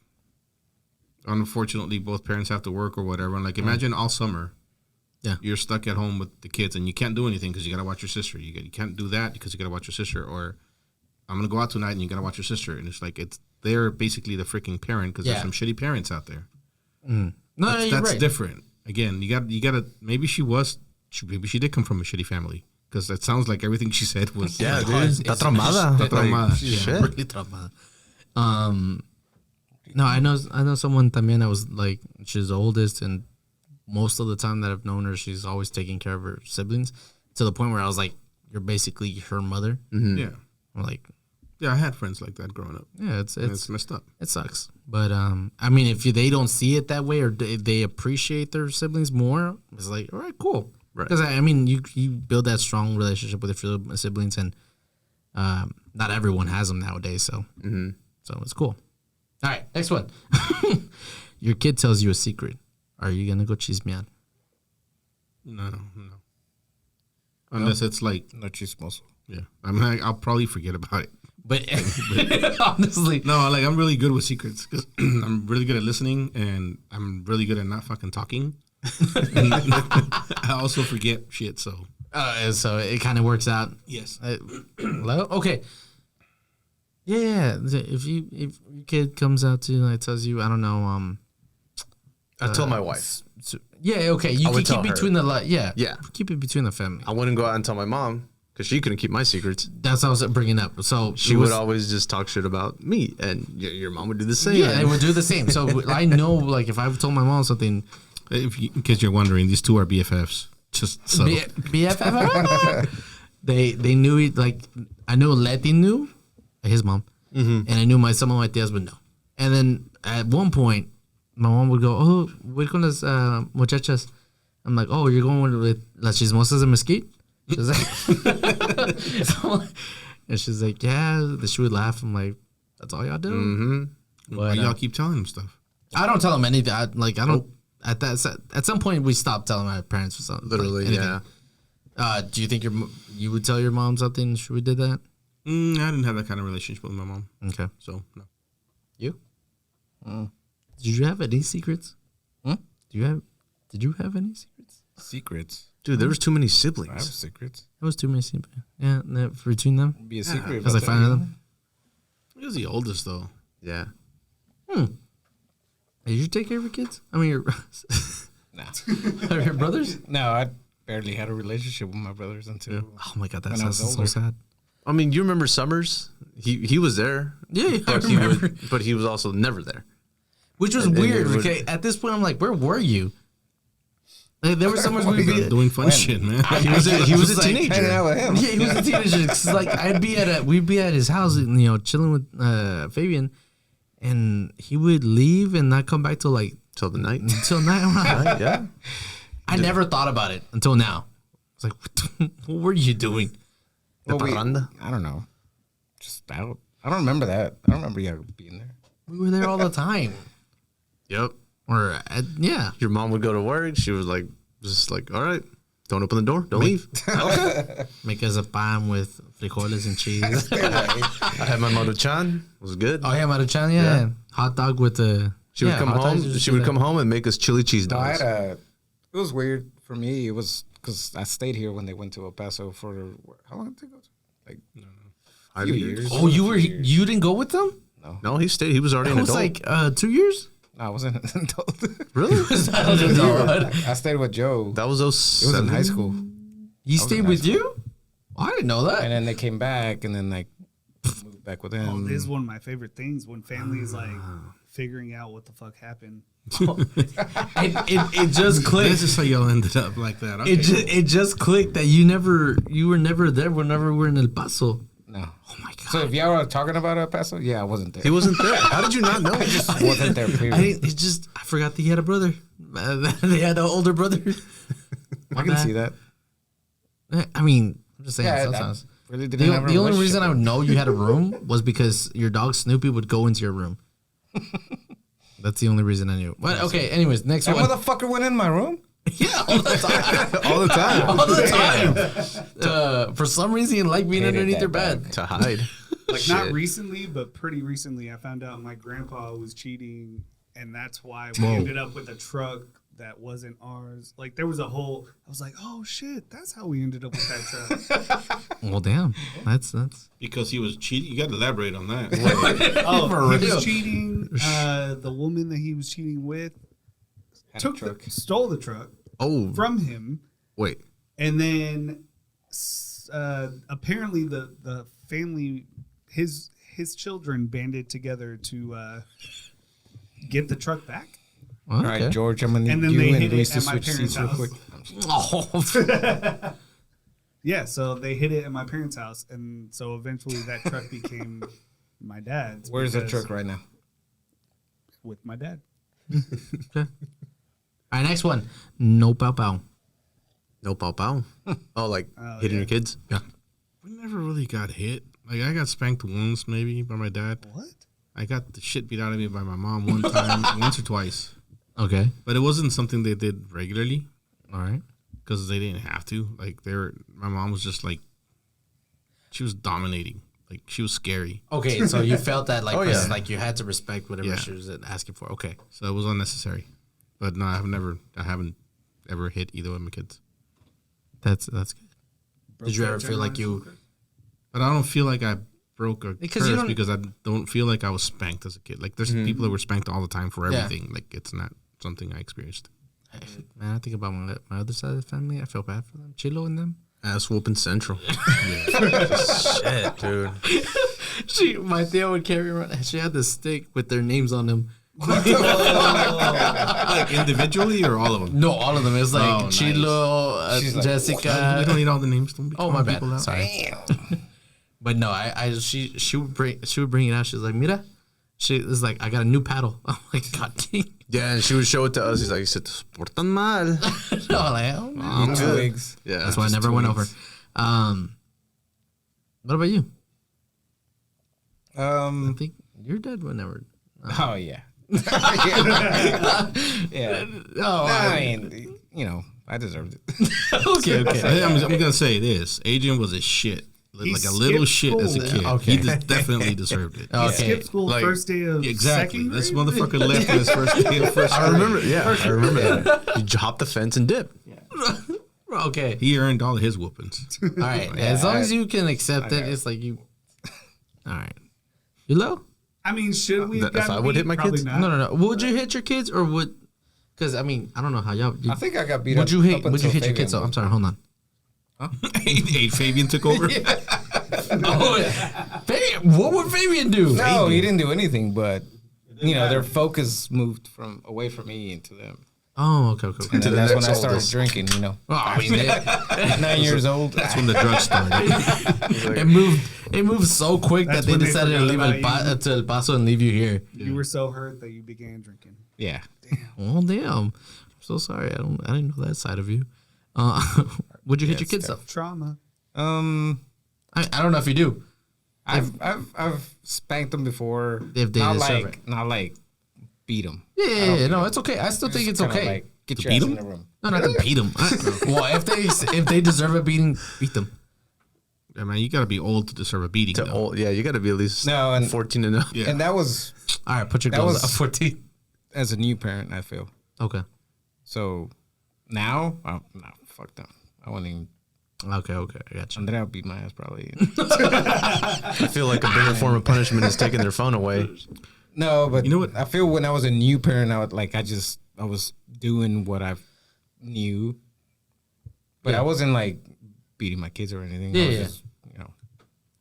unfortunately, both parents have to work or whatever. And like, imagine all summer, Yeah. you're stuck at home with the kids and you can't do anything because you got to watch your sister. You can't do that because you got to watch your sister. Or I'm gonna go out tonight and you got to watch your sister. And it's like they're basically the freaking parent because Yeah. there's some shitty parents out there. No, That's you're right. different. Again, you got to maybe she did come from a shitty family because that sounds like everything she said was Yeah, like, dude. Está it's- traumada. Está traumada. Like, Yeah, shit. really traumada. No, I know someone también that was like she's the oldest, and most of the time that I've known her, she's always taking care of her siblings to the point where I was like, "You're basically her mother." Yeah. I'm like, Yeah, I had friends like that growing up. yeah, And it's messed up. it sucks, but I mean, if they don't see it that way or they appreciate their siblings more, it's like, all right, cool. Right. Because I mean, you build that strong relationship with your siblings, and not everyone has them nowadays, so it's cool. All right, next one. Your kid tells you a secret. Are you gonna go chismear? No. Unless it's like, No chismoso. yeah. I mean, I'll probably forget about it. But honestly, No, like I'm really good with secrets because I'm really good at listening and I'm really good at not fucking talking. And I also forget shit. So so it kind of works out. yes, Hello? Okay. Yeah. If your kid comes out to you and tells you, I don't know, I told my wife. yeah, okay, you I can would keep tell her. between the Yeah. keep it between the family. I wouldn't go out and tell my mom because she couldn't keep my secrets. That's what I was bringing up. So She would always just talk shit about me, and your mom would do the same. yeah, they would do the same. So I know, like, if I told my mom something, in case you're wondering, these two are BFFs. Just so BFF, they knew it. Like I knew Letty knew, his mom, and I knew some of my tias would know. And then at one point, my mom would go, "Oh, voy con las muchachas." I'm like, "Oh, you're going with las chismosas de Mesquite?" She's like, and she's like, "Yeah." She would laugh. I'm like, "That's all y'all do." why y'all keep telling them stuff? I don't tell them anything. I don't. At some point, we stopped telling my parents for something. Literally, anything. yeah. Do you think you would tell your mom something? Should we did that? I didn't have that kind of relationship with my mom, Okay. so no. You? Did you have any secrets? Did you have any secrets? Secrets. Dude, there was too many I have siblings. secrets. It was too many. Yeah, between them. Be a secret. Because I about found that. them. He was the oldest though. Yeah. Did you take care of your kids? I mean, your Nah. your brothers? No, I barely had a relationship with my brothers until. Oh my god, that When I was sounds so older. sad. I mean, you remember Summers? He was there. Yeah, But he was also never there. Which was And weird. it would- Okay, at this point, I'm like, where were you? Like, there were summers we would be. Doing fun shit, man. He was a Just like, teenager. Hanging out with him. Yeah, he was a teenager. 'Cause, like we'd be at his house, chilling with Fabian, and he would leave and not come back till like Till the night. until night. I'm like, Yeah. I never thought about it until now. It's like, what were you doing? Well, parranda? I don't know. Just out. I don't remember that. I don't remember you being there. We were there all the time. Yep. Or yeah, Your mom would go to work. She was like, just like, all right, don't open the door. Don't leave. make us a pan with frijoles and cheese. I had my Maruchan. It was good. Oh yeah, Maruchan, yeah. Hot dog with the. She would come hot dogs, home. just She do would that. come home and make us chili cheese No, I dogs. had a. It was weird for me. It was because I stayed here when they went to El Paso for how long did they go? Like 5 few years. years. Oh, you didn't go with them? No, he stayed. He was already It an was adult. like 2 years. No, I wasn't an adult. Really? I stayed with Joe. That was It was 07. in high school, He stayed in with high you? Oh, I didn't know that. and then they came back, and then like moved back with Oh, him. this is one of my favorite things when families like figuring out what the fuck happened. it just This clicked. is how y'all ended up like that. Okay. It just clicked that you were never there whenever we were in El Paso. No. Oh my god! So if y'all are talking about El Paso, yeah, I wasn't there. He wasn't there. How did you not know? wasn't there. Period. I forgot that he had a brother. They had an older brother. I can see that. I mean, I'm just saying. Yeah, sometimes I really didn't have a the only reason relationship. I would know you had a room was because your dog Snoopy would go into your room. That's the only reason I knew. But okay, anyways, next That one. motherfucker went in my room. Yeah, all the time. All the time. All the time. For some reason, you like being Hated underneath that your bed. To hide. Like not Shit. recently, but pretty recently, I found out my grandpa was cheating, and that's why we ended up with a truck that wasn't ours. Like there was a whole. I was like, oh shit, that's how we ended up with that truck. Well, damn. That's Because he was cheating. You got to elaborate on that. Oh, For he real. was cheating. The woman that he was cheating with stole the truck Oh, from him, wait. and then apparently the family, his children banded together to get the truck back. well, All right, okay. George, I'm gonna And need then you they and hid it Reese to at my switch parents' seats real house. quick. Oh, Yeah, so they hid it at my parents' house, and so eventually that truck became my dad's. Where's the because- truck right now? With my dad. all right, next one. No pow pow. No pow pow. Oh, like Oh, hitting yeah. your kids? Yeah. We never really got hit. Like I got spanked once, maybe by my dad. What? I got the shit beat out of me by my mom one time, once or twice. Okay. But it wasn't something they did regularly All right. because they didn't have to. Like my mom was just like, she was dominating. Like she was scary. Okay, so you felt that like Oh, yeah. like you had to respect whatever Yeah. she was asking for. Okay. So it was unnecessary. But no, I haven't ever hit either of my kids. That's good. Did you ever feel like you But I don't feel like I broke a Because curse you don't- because I don't feel like I was spanked as a kid. Like there's people that were spanked all the time for Yeah. everything. Like it's not something I experienced. man, I think about my other side of the family. I feel bad for them. Chilo and them. Ass whooping central. Shit, dude. My Theo would carry around. She had this stick with their names on them. Like individually or all of them? No, all of them. It's like Oh, nice. Chilo, She's like, we Jessica. don't need all the names. Don't be Oh calling my bad. people out. Sorry. But no, she would bring it out. She was like, Mira. She was like, I got a new paddle. I'm like, God dang. Yeah, and she would show it to us. He's like, se te portan mal. No, like, oh, man. Two wigs. Yeah, That's why I just never went over. twins. What about you? I Um. think your dad would never. Oh yeah. yeah. Yeah. Oh, I mean, I deserved it. okay. I'm gonna say this: Adrian was a shit, He like a little skipped shit as a school. kid. Okay. He definitely deserved it. He Okay. skipped school like- first day of Exactly. second This grade? motherfucker left on his first day of first I grade. remember. Yeah, I remember that. You hop the fence and dip. Okay. He earned all his whoopings. All right. As long as you can accept it, it's like you. All right. You low? I mean, should we? If I would hit my Probably kids? not. No. Would you hit your kids or would? Because I mean, I don't know how y'all. I think I got beat Would up. you hit? up Would you until hit your Fabian kids? Oh, I'm was- sorry. Hold on. Hey, Fabian took over. Oh, Fabian, what would Fabian do? No, he didn't do anything, but their focus moved from away from me into them. Oh, okay. And then the that's when next I started oldest. drinking. Oh, I mean, 9 years old. That's when the drugs started. it moved so quick That's that they when they decided to forgot leave about you. to El Paso and leave you here. You were so hurt that you began drinking. Yeah. Oh damn! I'm so sorry. I didn't know that side of you. Would you hit your kids though? Trauma. I don't know if you do. I've spanked them before. If they not deserve like not like beat them. Yeah. No, it's okay. I still think it's okay. Like, get your beat ass 'em? in the room. No, not to beat them. Well, if they deserve a beating, beat them. I mean, you got to be old to deserve a beating. though. Yeah, you got to be at least No, and 14 and up. Yeah. and that was All right, put your That goals was- up 14. as a new parent. I feel Okay. so now. No, fuck them. I wouldn't even. Okay. I got you. Andrea beat my ass probably. I feel like a bigger form of punishment is taking their phone away. No, but You know what? I feel when I was a new parent, I was doing what I knew, but I wasn't like beating my kids or anything. I was Yeah. just,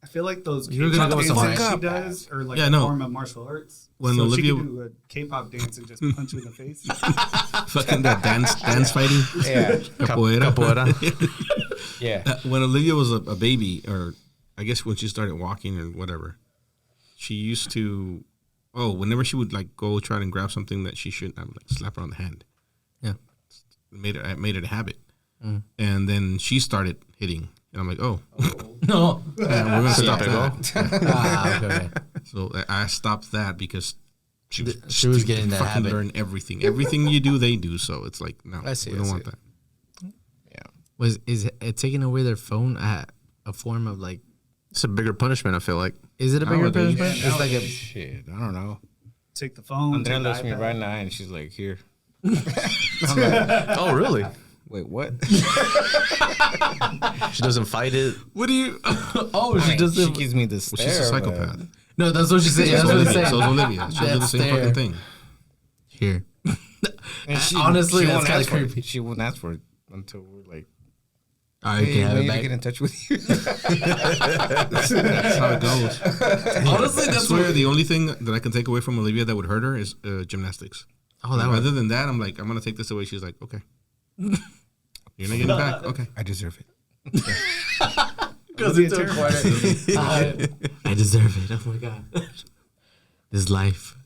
I feel like those You're gonna K-pop go with dances some that she does are like Yeah, a no. form of martial arts. When so Olivia- she could do a K-pop dance and just punch you in the face. Fucking that dance fighting. yeah, Capoeira. yeah. When Olivia was a baby, or I guess when she started walking or whatever, she used to. Oh, whenever she would like go try and grab something that she shouldn't, I would like slap her on the hand. Yeah. It made it a habit, and then she started hitting, and I'm like, oh, No. yeah, we're gonna stop Yeah. that. Okay. So I stopped that because she She was getting that fucking habit. learn everything. Everything you do, they do. So it's like no, I see, we I don't see. want that. Is it taking away their phone a form of like? It's a bigger punishment, I feel like. Is it a bigger Nowadays. punishment? It's like a. Shit, I don't know. Take the phone. Andrea take the looks at me iPad. right now and she's like, "Here." Oh, really? Wait, what? She doesn't fight it. What do you? Oh, I she mean, doesn't. she gives me the Well, stare. she's a but- psychopath. No, that's what she said. That's So what is it's saying. so is Olivia. She'll do the That's same there. fucking thing. Here. And Honestly, she that's won't kinda ask for it. creepy. She won't ask for it until we're like, All right, you "Hey, can have we it need to back. get in touch with you." That's how it goes. Honestly, I that's swear what. the only thing that I can take away from Olivia that would hurt her is gymnastics. Oh, that was. Other than that, I'm like, I'm gonna take this away. She's like, okay, you're not getting it back. Okay, I deserve it. Goes into a corner. I deserve it. Oh my god. This life.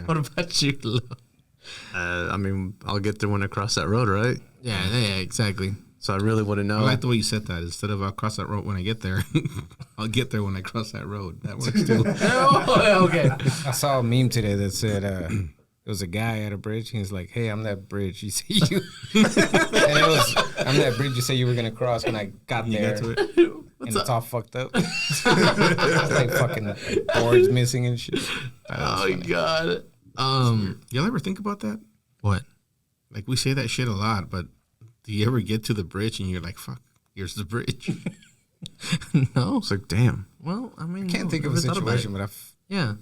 What about you, Lo? I mean, I'll get there when I cross that road, right? Yeah, exactly. So I really wouldn't know. I like the way you said that. Instead of I'll cross that road when I get there, I'll get there when I cross that road. That works too. Oh, okay. I saw a meme today that said there was a guy at a bridge. He was like, "Hey, I'm that bridge. You say you." And it was, "I'm that bridge. You say you were gonna cross." When I got You there, get to it. and it's all fucked up. It's like fucking boards missing and shit. Oh my god. Y'all ever think about that? What? Like we say that shit a lot, but do you ever get to the bridge and you're like, "Fuck, here's the bridge." No. It's like, damn. Well, I mean, Can't think of a never thought about it. situation, but Yeah.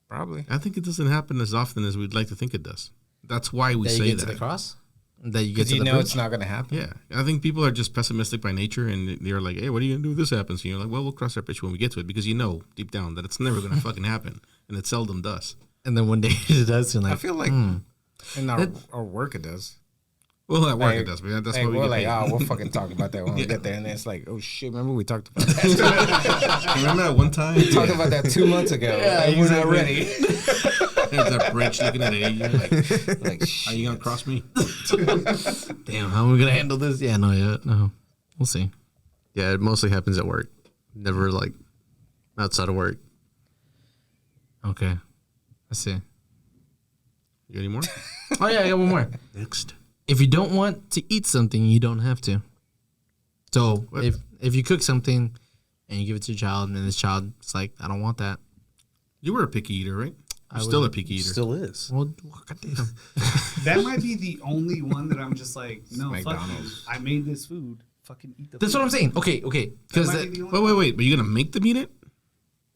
probably. I think it doesn't happen as often as we'd like to think it does. That's why we That you say get to that. the cross. That you get Because to you the know bridge? it's not gonna happen. Yeah, I think people are just pessimistic by nature, and they're like, "Hey, what are you gonna do if this happens?" And you're like, "Well, we'll cross that bridge when we get to it," because you know deep down that it's never gonna fucking happen, and it seldom does. And then one day it does. And like, I feel like in our work it does. Well, at work Like- it does, but that's Like, why we we're get like, paid. "Oh, we'll fucking talk about that when we get there," and then it's like, "Oh shit, remember we talked about that? Remember that one time? Talked about that 2 months ago. Yeah, and we're not exactly. ready." There's that bridge looking at it. You're like, Like, "How you gonna cross me?" damn, how are we gonna handle this? Yeah, no. We'll see. Yeah, it mostly happens at work. Never like outside of work. Okay. I see. You got any more? Oh yeah, I got one more. Next. If you don't want to eat something, you don't have to. So What? if you cook something and you give it to your child, and this child is like, I don't want that. You were a picky eater, right? I'm still a picky eater. Still is. Well, goddamn. That might be the only one that I'm just like, no, fuck you. McDonald's. I made this food. Fucking eat the That's food. what I'm saying. Okay. Because That might be the only Wait. But you're gonna make them eat it?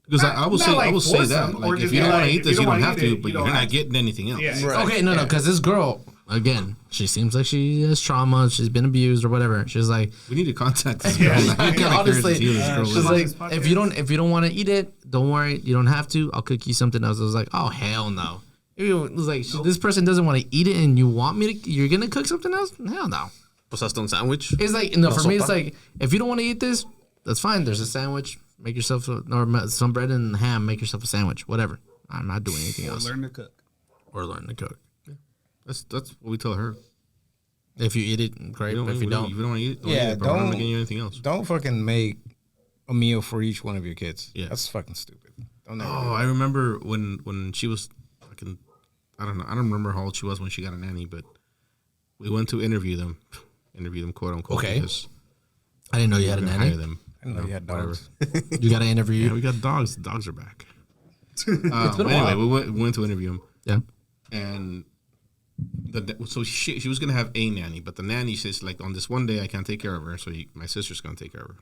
Because I will not say, like I will say force that. them, or Like, if just you be don't want like, to eat if this, you you don't don't wanna have eat to. it, But you you're don't not have to. getting anything else. Yeah. Right. Okay, no, because this girl, again, she seems like she has trauma. She's been abused or whatever. She's like, We need to contact this girl. Yeah. Like, I'm kinda curious to see who this girl she's is. on like, this podcast. if you don't want to eat it, don't worry. You don't have to. I'll cook you something else. I was like, oh hell no. It was like this person doesn't want to eat it, and you want me to? You're gonna cook something else? Hell no. Pasaste un sándwich. It's like no. For me, it's sopa? like if you don't want to eat this, that's fine. There's a sandwich. Make yourself some bread and ham. Make yourself a sandwich. Whatever. I'm not doing anything Or else. learn to cook. Or learn to cook. That's what we tell her. If you eat it, great. But if you don't, if you don't want to eat it, don't Yeah, eat it. But we're not don't- making you anything else. Don't fucking make a meal for each one of your kids. Yeah. That's fucking stupid. Don't ever do Oh, I remember when she was fucking. I don't know. I don't remember how old she was when she got a nanny, but we went to interview them, quote unquote. Okay. because I didn't know you we had were a gonna nanny. hire them. I didn't know you had Whatever. dogs. You got to interview. Yeah, we got dogs. The dogs are back. been a Anyway, while. we went to interview him, Yeah. and so she was gonna have a nanny, but the nanny says like on this one day I can't take care of her, so my sister's gonna take care of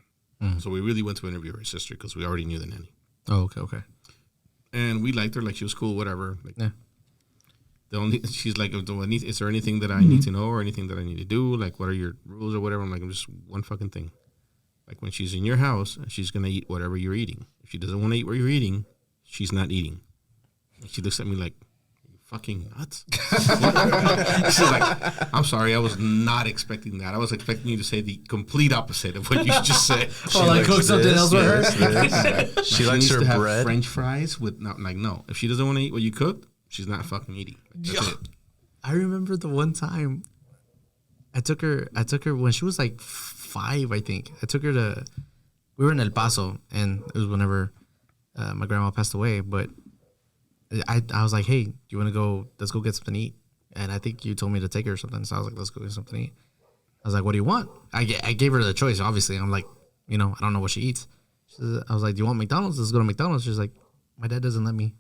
her. So we really went to interview her sister because we already knew the nanny, Oh, okay. and we liked her. Like she was cool, whatever. Like, Yeah. she's like, is there anything that I need to know or anything that I need to do? Like, what are your rules or whatever? I'm like, just one fucking thing. Like when she's in your house, she's gonna eat whatever you're eating. If she doesn't want to eat what you're eating, she's not eating. And she looks at me like, you fucking nuts. She's like, I'm sorry, I was not expecting that. I was expecting you to say the complete opposite of what you just said. Oh, like cook something else with her? She likes needs her to have bread. French fries with no. If she doesn't want to eat what you cooked, she's not fucking eating. Like, that's it. I remember the one time I took her when she was like 5, I think. I took her we were in El Paso, and it was whenever my grandma passed away. But I was like, hey, do you want to go? Let's go get something to eat. And I think you told me to take her or something. So I was like, let's go get something to eat. I was like, what do you want? I gave her the choice, obviously. I'm like, I don't know what she eats. I was like, do you want McDonald's? Let's go to McDonald's. She's like, my dad doesn't let me.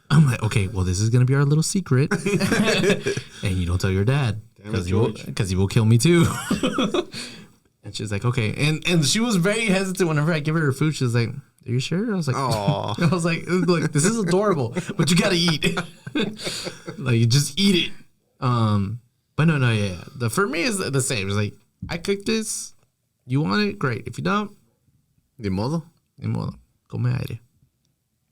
I'm like, okay, well, this is gonna be our little secret, and you don't tell your dad because he will kill me too. And she's like, okay, and she was very hesitant whenever I give her food. She was like, are you sure? I was like, Aw. I was like, look, this is adorable, but you gotta eat. Like, you just eat it. But no, yeah. For me is the same. It's like, I cooked this. You want it? Great. If you don't, Ni modo. ni modo. Come aire.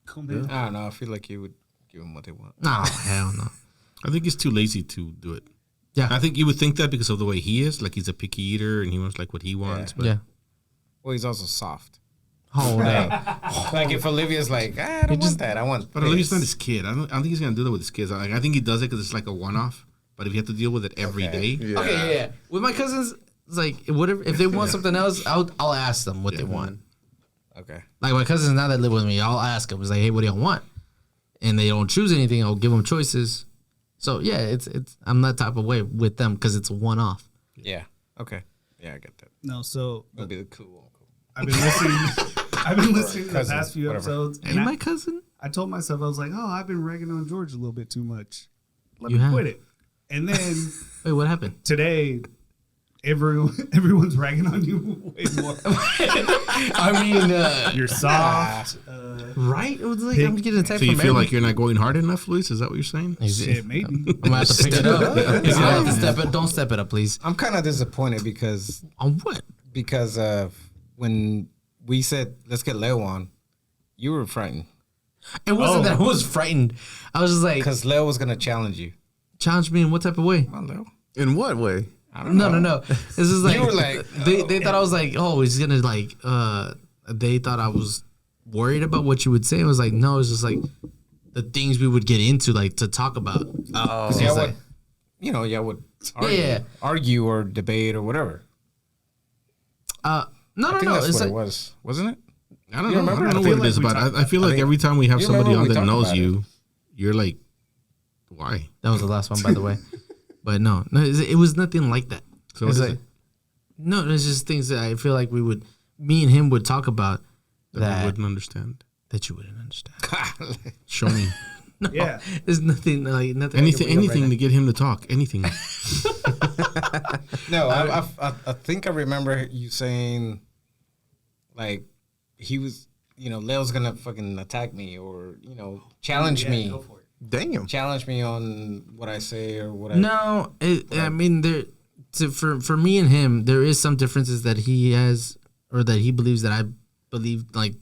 I don't know. I feel like you would give them what they want. No, hell no. I think he's too lazy to do it. Yeah. I think you would think that because of the way he is. Like he's a picky eater and he wants like what he wants. But Yeah. Well, he's also soft. Hold on. Like if Olivia's like, I don't want that. I want. But this. Olivia's not his kid. I don't think he's gonna do that with his kids. I think he does it because it's like a one-off. But if you have to deal with it every day, Yeah. Okay, yeah. With my cousins, it's like whatever. If they want something else, I'll ask them what they want. Okay. Like my cousins now that live with me, I'll ask them. It's like, hey, what do y'all want? And they don't choose anything. I'll give them choices. So yeah, it's I'm that type of way with them because it's a one-off. Yeah. Okay. Yeah, I get that. No, so It'll be the cool uncle. I've been listening to the Cousin, past few whatever. episodes, Hey, and my cousin. I told myself, I was like, oh, I've been ragging on George a little bit too much. Let You me have. quit it. And then Wait, what happened? today, everyone's ragging on you way more. I mean, You're soft. right? It was like I'm getting a text so you from feel Mary. like you're not going hard enough, Luis? Is that what you're saying? Shit, maybe. I'm gonna have to pick it up. He's gonna have to step it. Don't step it up, please. I'm kind of disappointed because On what? when we said let's get Leo on, you were frightened It wasn't that I was frightened. I was just like, because Leo was gonna challenge you. challenge me in what type of way? Come on, Leo. In what way? I don't know. No. This is like You were like, they thought I was like, oh, he's gonna like. They thought I was worried about what you would say. I was like, no, it's just like the things we would get into, like to talk about. Because It's y'all like- would, y'all would argue, Yeah. argue or debate or whatever. No. I think that's It's what like, it was, wasn't it? I don't You know. remember? I don't I know feel what it is like we about. talked- I feel like every time we have You somebody remember on we that talked knows about you, you're like, why? that was the last one, by the way. But no, it was nothing like that. So It's what is like, it? no, it's just things that I feel like me and him would talk about That we that wouldn't understand. that you wouldn't understand. Show me No, Yeah. there's nothing like nothing. anything to get him to talk. Anything. No, I think I remember you saying, like, he was, Leo's gonna fucking attack me or, challenge me. Go for it. Damn. Challenge me on what I say or what I. No, I mean for me and him, there is some differences that he has or that he believes that I believe. Like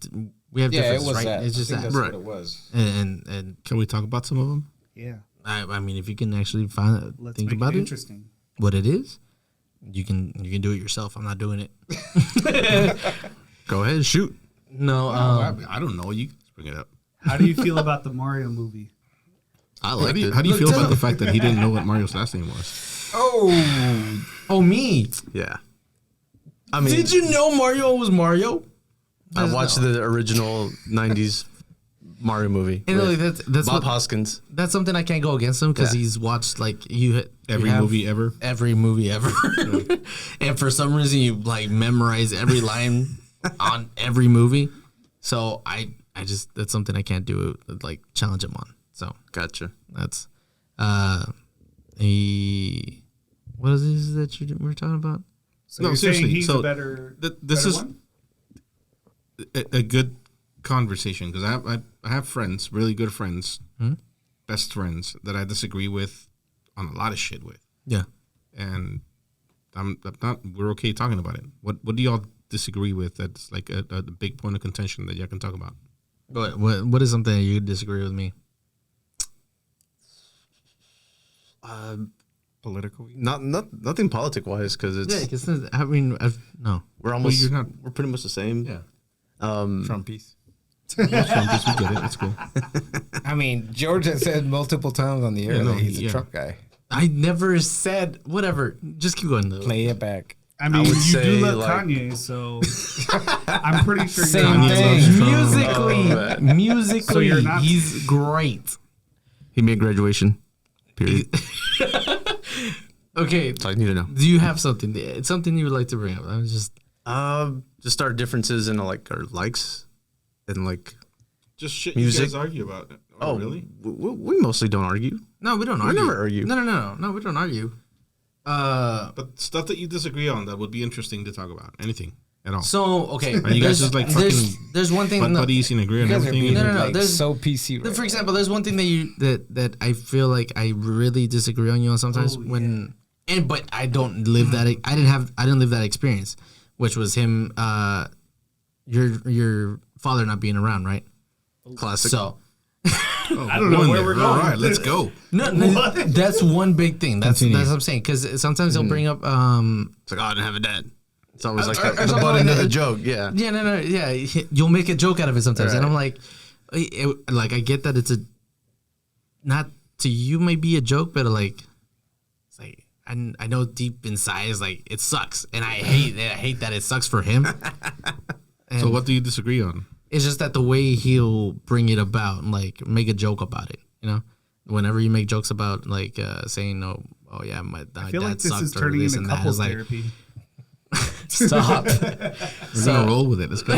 we have Yeah, it differences, was right? that. It's just I think that, that's Right. what it was. and Can we talk about some of them? Yeah. I mean, if you can actually Let's think make about it it, interesting. what it is, you can do it yourself. I'm not doing it. Go ahead, shoot. No, I don't know. You can bring it up. How do you feel about the Mario movie? I How liked do you, it. how do you Look, feel tell about the him. fact that he didn't know what Mario's last name was? oh me. Yeah. I mean, Did you know Mario was Mario? I watched the original '90s Mario movie. And like, with that's Bob what, Hoskins. that's something I can't go against him because Yeah. he's watched like Every have movie ever. every movie ever, and for some reason you like memorize every line on every movie. So I just that's something I can't do like challenge him on. So Gotcha. that's what is this that you were talking about? So No, you're saying seriously, he's so a better. this better is- one? A good conversation because I have friends, really good friends, best friends that I disagree with on a lot of shit with, Yeah. and I'm not. We're okay talking about it. What do y'all disagree with? That's like a big point of contention that y'all can talk about. What is something that you disagree with me? Political. Nothing politic wise because it's Yeah, because I mean, no. we're almost you're not- we're pretty much the same. Yeah, Trumpies. we get it. It's cool. I mean, George has said multiple times on the air Yeah, no, that he's a yeah. Trump guy. I never said whatever. Just keep going though. Play it back. I mean, would you say, do love like- Kanye, so I'm pretty sure Same you're not. thing. Musically, musically, So you're not- he's great. He made graduation. Period. Okay, That's all you need to know. do you have something? It's something you would like to bring up. I was Just our differences in like our likes and like. Just shit Music. you guys argue about. Oh, really? We mostly don't argue. no, we don't We argue. never argue. No, we don't argue. But stuff that you disagree on that would be interesting to talk about. Anything at all. So okay, Are you guys just like fucking there's one thing. butt no, buddies and agree on You guys are everything? being and- no, like there's- so PC. Right For example, there's one thing that I feel like I really disagree on you on sometimes but I don't live that I didn't live that experience, which was him your father not being around, right? Classic. So I don't know where we're All going. right, let's go. no, that's one big thing. That's what I'm saying because sometimes he'll bring up It's like, oh, I didn't have a dad. It's always like or the something butt like end of that. the joke. Yeah. yeah you'll make a joke out of it sometimes, and Right. I'm like like I get that it's a not to you may be a joke, but like it's like I know deep inside is like it sucks, and I hate that it sucks for him. And So what do you disagree on? it's just that the way he'll bring it about, and like make a joke about it, you know. Whenever you make jokes about like saying oh yeah my I feel dad like this sucked is or turning this into and that, couples it's like therapy. stop. We're gonna roll with it. Let's go.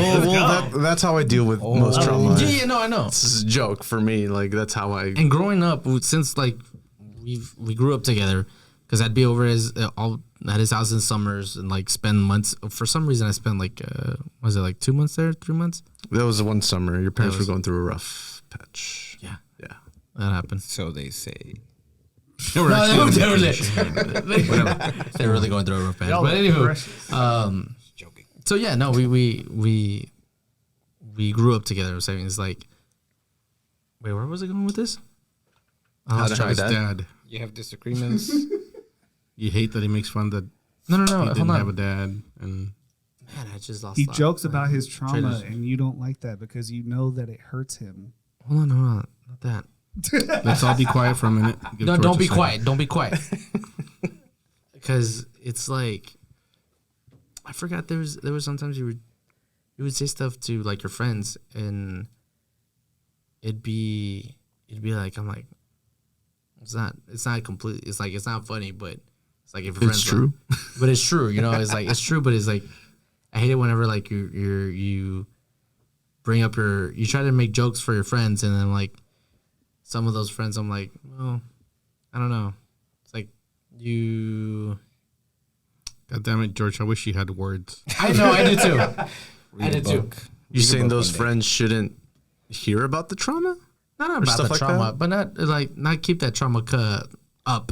That's how I deal with most trauma. Yeah, no, I know. This is a joke for me. Like that's how I. And growing up, since like we grew up together, because I'd be over at his house in summers and like spend months. For some reason, I spent like was it like 2 months there, 3 months? That was the one summer. Your parents was- were going through a rough patch. Yeah, Yeah. that happened. So they say. We're No, actually they on were vacation. they're really going through a rough patch. Y'all But are anywho, precious. Joking. so yeah, no, we grew up together. So it's like, wait, where was I going with this? I How lost to track. have His a dad. dad. You have disagreements. You hate that he makes fun that No, he hold didn't have a on. dad, and Man, I just lost. He track. jokes about his trauma, Traders. and you don't like that because you know that it hurts him. Hold on, not that. let's all be quiet for a minute. Give No, George don't a be second. quiet. Don't be quiet. Because it's like, I forgot there was sometimes you would say stuff to like your friends and it'd be like I'm like it's not complete. It's like it's not funny, but it's like if your It's friends true. but it's true. You know, it's like it's true, but it's like I hate it whenever like you bring up you try to make jokes for your friends, and then like some of those friends, I'm like, well, I don't know. It's like you. God damn it, George! I wish you had words. I know, I do too. Read a did too. book. You saying those friends shouldn't hear about the trauma? Not Or about stuff the like trauma, that? but not keep that trauma up.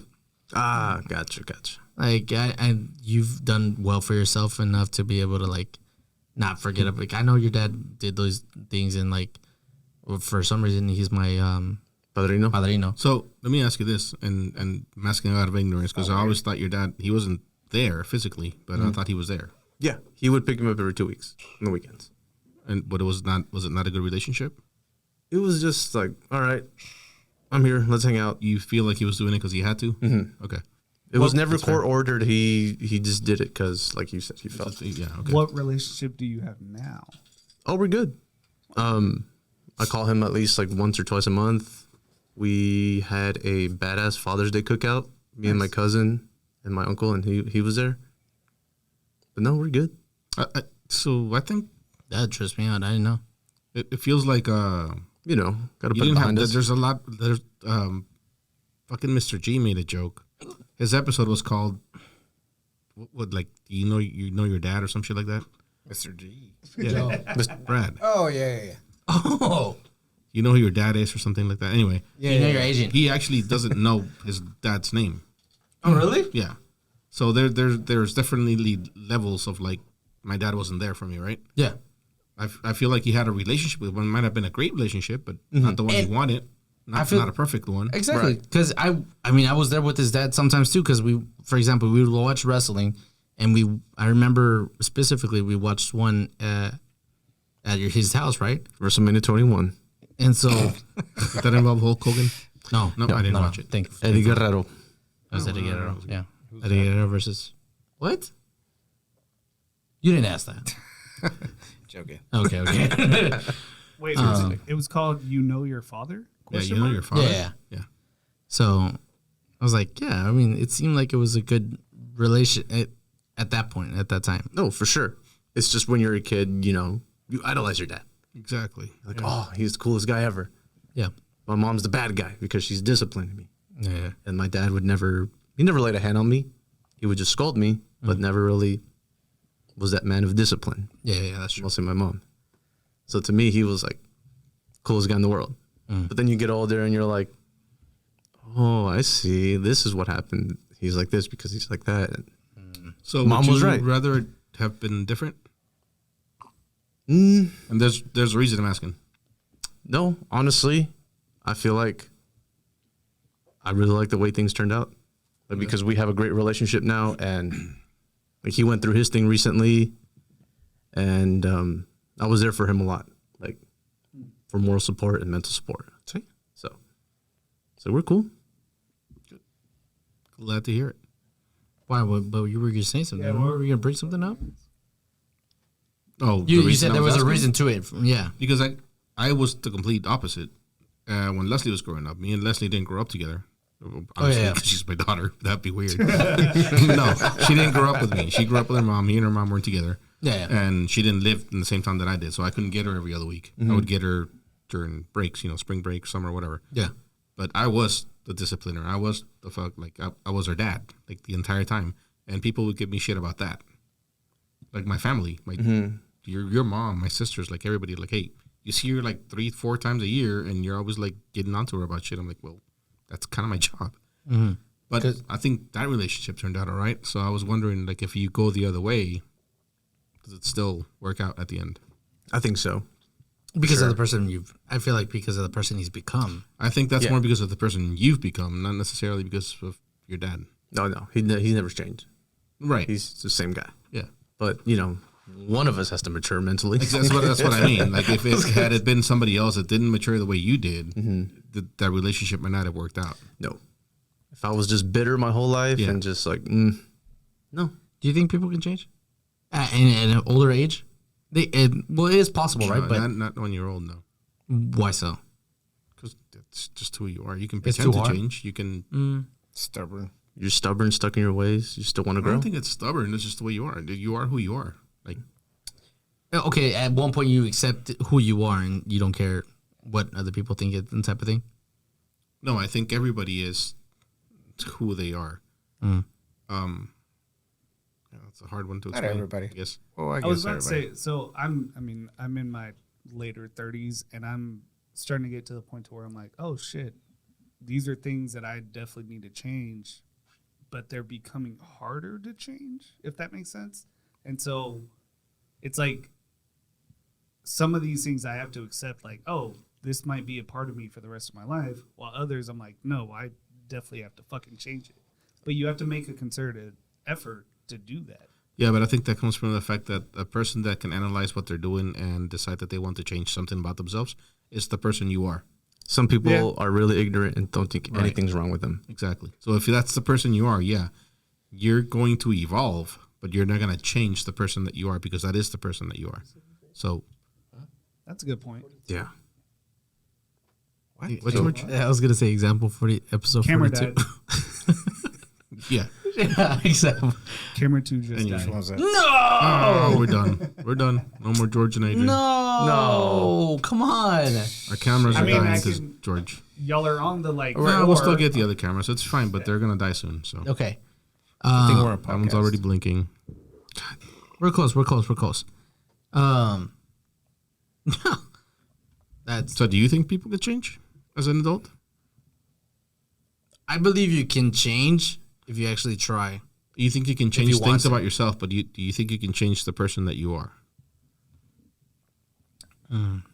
Ah, gotcha. Like, and you've done well for yourself enough to be able to like not forget it. Like, I know your dad did those things, and like for some reason he's my Padrino? padrino. So let me ask you this, and I'm asking out of ignorance because I always thought your dad, he wasn't there physically, but I thought he was there. Yeah, he would pick him up every 2 weeks on the weekends. But was it not a good relationship? It was just like, all right, I'm here. Let's hang out. You feel like he was doing it because he had to? Mm-hmm. Okay. It was never court ordered. He just did it because, like you said, he felt. Yeah. Okay. What relationship do you have now? Oh, we're good. I call him at least like once or twice a month. We had a badass Father's Day cookout. Me and my cousin and my uncle, and he was there. But no, we're good. So I think That trips me out. I didn't know. it feels like You know, got to you put it didn't have. behind us. There's a lot. There's fucking Mr. G made a joke. His episode was called what like you know your dad or some shit like that. Mr. G. Yeah, Brad. Oh yeah. Oh, You know who your dad is or something like that. Anyway, Yeah. you know your agent. he actually doesn't know his dad's name. Oh, really? Yeah. So there's definitely levels of like my dad wasn't there for me, right? Yeah. I feel like he had a relationship with one. Might have been a great relationship, but not the one he And wanted. Not a perfect one. Exactly. Because I mean, I was there with his dad sometimes too. Because for example, we would watch wrestling, and I remember specifically we watched one at his house, right? WrestleMania 21. And so Did that involve Hulk Hogan? no, No, I didn't watch it. Thank you. Eddie Guerrero. I was Eddie Guerrero. Yeah. Eddie Guerrero versus what? You didn't ask that. Joking. Okay. Wait, it was called "You Know Your Father"? Yeah, you know your father. Yeah. So I was like, yeah. I mean, it seemed like it was a good relation at that point, at that time. No, for sure. It's just when you're a kid, you know, you idolize your dad. Exactly. Like, oh, he's the coolest guy ever. Yeah. My mom's the bad guy because she's disciplining me. Yeah. And my dad would never laid a hand on me. He would just scold me, but never really was that man of discipline. Yeah. That's true. Mostly my mom. So to me, he was like coolest guy in the world. But then you get older and you're like, oh, I see. This is what happened. He's like this because he's like that. So Mom would was you right. rather have been different? And there's a reason I'm asking. No, honestly, I feel like I really like the way things turned out. Like, because we have a great relationship now, and like he went through his thing recently, and I was there for him a lot, like for moral support and mental support. See? So we're cool. Glad to hear it. Why? But you were going to say something. Yeah, were you going to bring something up? Oh, You reason said I there was a asking? reason to it. Yeah. Because I was the complete opposite. When Leslie was growing up, me and Leslie didn't grow up together. Obviously, yeah. 'cause she's my daughter. That'd be weird. No, she didn't grow up with me. She grew up with her mom. Me and her mom weren't together. Yeah. And she didn't live in the same town that I did, so I couldn't get her every other week. I would get her during breaks, spring break, summer, whatever. Yeah. But I was the discipliner. I was the fuck, like, I was her dad, like, the entire time. And people would give me shit about that. Like, my family, your mom, my sisters, like, everybody, like, hey, you see her, like, 3-4 times a year, and you're always, like, getting onto her about shit. I'm like, well, that's kind of my job. But I think that relationship turned out all right. So I was wondering, like, if you go the other way, does it still work out at the end? I think so. Because of the person I feel like because of the person he's become. I think that's Yeah. more because of the person you've become, not necessarily because of your dad. No, he's never changed. Right. He's the same guy. Yeah. But one of us has to mature mentally. That's what I mean. Like, if had it been somebody else that didn't mature the way you did, that relationship might not have worked out. No. If I was just bitter my whole life Yeah. and just like, no. Do you think people can change? In an older age? It is possible, right? But not when you're old, no. why so? Because that's just who you are. You can It's pretend too to hard. change. You can. Stubborn. You're stubborn, stuck in your ways. You still want to I grow. don't think it's stubborn. It's just the way you are. You are who you are. Like, Okay, at one point you accept who you are and you don't care what other people think it and type of thing. No, I think everybody is who they are. Mm. Yeah, that's a hard one to Not explain. everybody. I guess. Well, I I was guess about to everybody. say, so I'm in my later 30s, and I'm starting to get to the point to where I'm like, oh shit, these are things that I definitely need to change, but they're becoming harder to change, if that makes sense. And so it's like some of these things I have to accept, like, oh, this might be a part of me for the rest of my life, while others I'm like, no, I definitely have to fucking change it. But you have to make a concerted effort to do that. Yeah, but I think that comes from the fact that a person that can analyze what they're doing and decide that they want to change something about themselves is the person you are. Some people Yeah. are really ignorant and don't think Right. anything's wrong with them. Exactly. So if that's the person you are, yeah, you're going to evolve, but you're not going to change the person that you are because that is the person that you are. So, That's a good point. Yeah. what, George? Yeah, I was gonna say example 40 episode Camera 42. died. Yeah. Yeah, example. Camera 2 just And you- died. Which one's that? Oh, we're done. We're done. No more George and Adrian. No, come on. Our cameras I are mean, dying I because can- George. Y'all are on the like. No, we'll still floor. get the other cameras. So it's fine, but they're going to die soon. So Okay, I think we're a that one's podcast. already blinking. we're close. That's. So do you think people could change as an adult? I believe you can change if you actually try. You think you can change you want things to. about yourself, but do you think you can change the person that you are?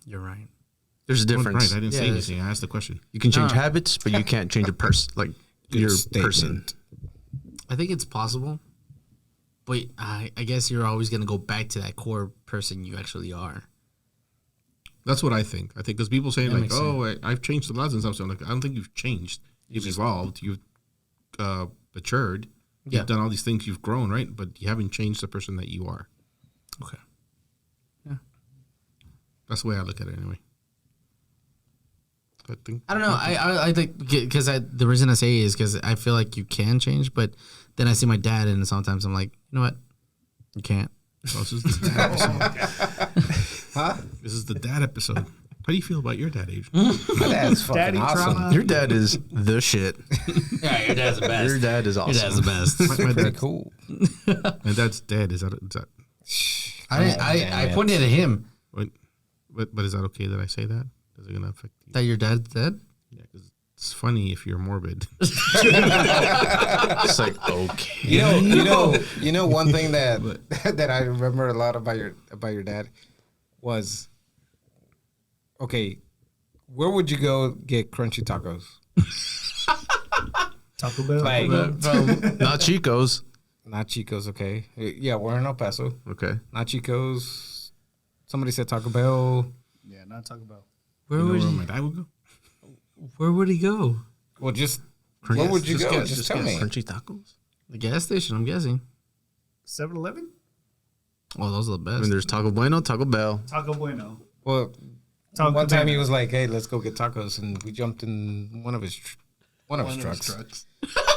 You're right. There's a difference. Right, I didn't Yeah, say there's- anything. I asked the question. You can change No. habits, but you can't change a person, like your statement. person. I think it's possible, but I guess you're always gonna go back to that core person you actually are. That's what I think. I think because people say That like, makes "Oh, I've changed a lot since I'm so." Like, I don't think you've changed. You've evolved. You've matured. Yeah. You've done all these things. You've grown, right? But you haven't changed the person that you are. Okay. That's the way I look at it, anyway. I think. I don't know. I think because the reason I say is because I feel like you can change, but then I see my dad, and sometimes I'm like, you know what, you can't. Oh, this is the dad episode. This is the dad episode. How do you feel about your dad, Adrian? My dad's fucking Daddy awesome. trauma. Your dad is the shit. Yeah, your dad's the best. Your dad is awesome. Your dad's the best. My Pretty dad, cool. my dad's dead. Is that I pointed at him what? But is that okay that I say that? Is it gonna affect you? that your dad's dead. Yeah, because it's funny if you're morbid. It's like, okay. You know, one thing that that I remember a lot about your dad was, okay, where would you go get crunchy tacos? Taco Bell. Like, Not Chico's. not Chico's, okay. Yeah, we're in El Paso. Okay. Not Chico's. Somebody said Taco Bell. Yeah, not Taco Bell. Where You know would where he, my dad would go? Where would he go? Well, just where would you just go? guess, Just just tell guess. me. Crunchy tacos. The gas station. I'm guessing. 7-Eleven? Oh, those are the I best. mean, there's Taco Bueno, Taco Bell. Taco Bueno. Well, Taco one time Bell. he was like, "Hey, let's go get tacos," and we jumped in one of his trucks,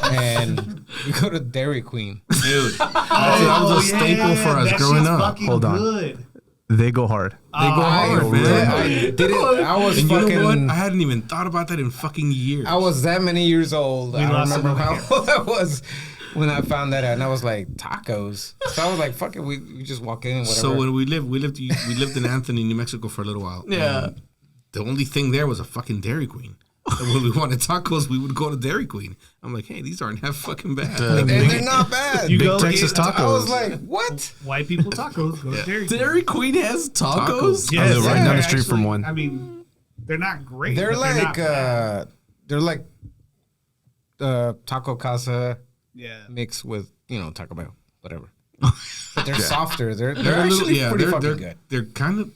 and we go to Dairy Queen. That was a staple for us that growing shit's up. fucking Hold on. Good. They go hard. They go hard, I man. didn't. I was And you know what? fucking. I hadn't even thought about that in fucking years. I was that many years old. I don't lost remember another how old I was when I found that out, and I was like, tacos. So I was like, "Fuck it, we just walk in." Whatever. So when we lived in Anthony, New Mexico for a little while. Yeah. And the only thing there was a fucking Dairy Queen. And when we wanted tacos, we would go to Dairy Queen. I'm like, hey, these aren't half fucking bad. and they're not bad. You Big go Texas get tacos. I was like, "What?" white people tacos. Go to Dairy Queen. Dairy Queen has tacos. I live right down the they're street from one. I mean, they're not great. They're but like not bad. they're like Taco Casa Yeah. mixed with Taco Bell, whatever. But they're softer. They're actually pretty fucking good. They're kind of.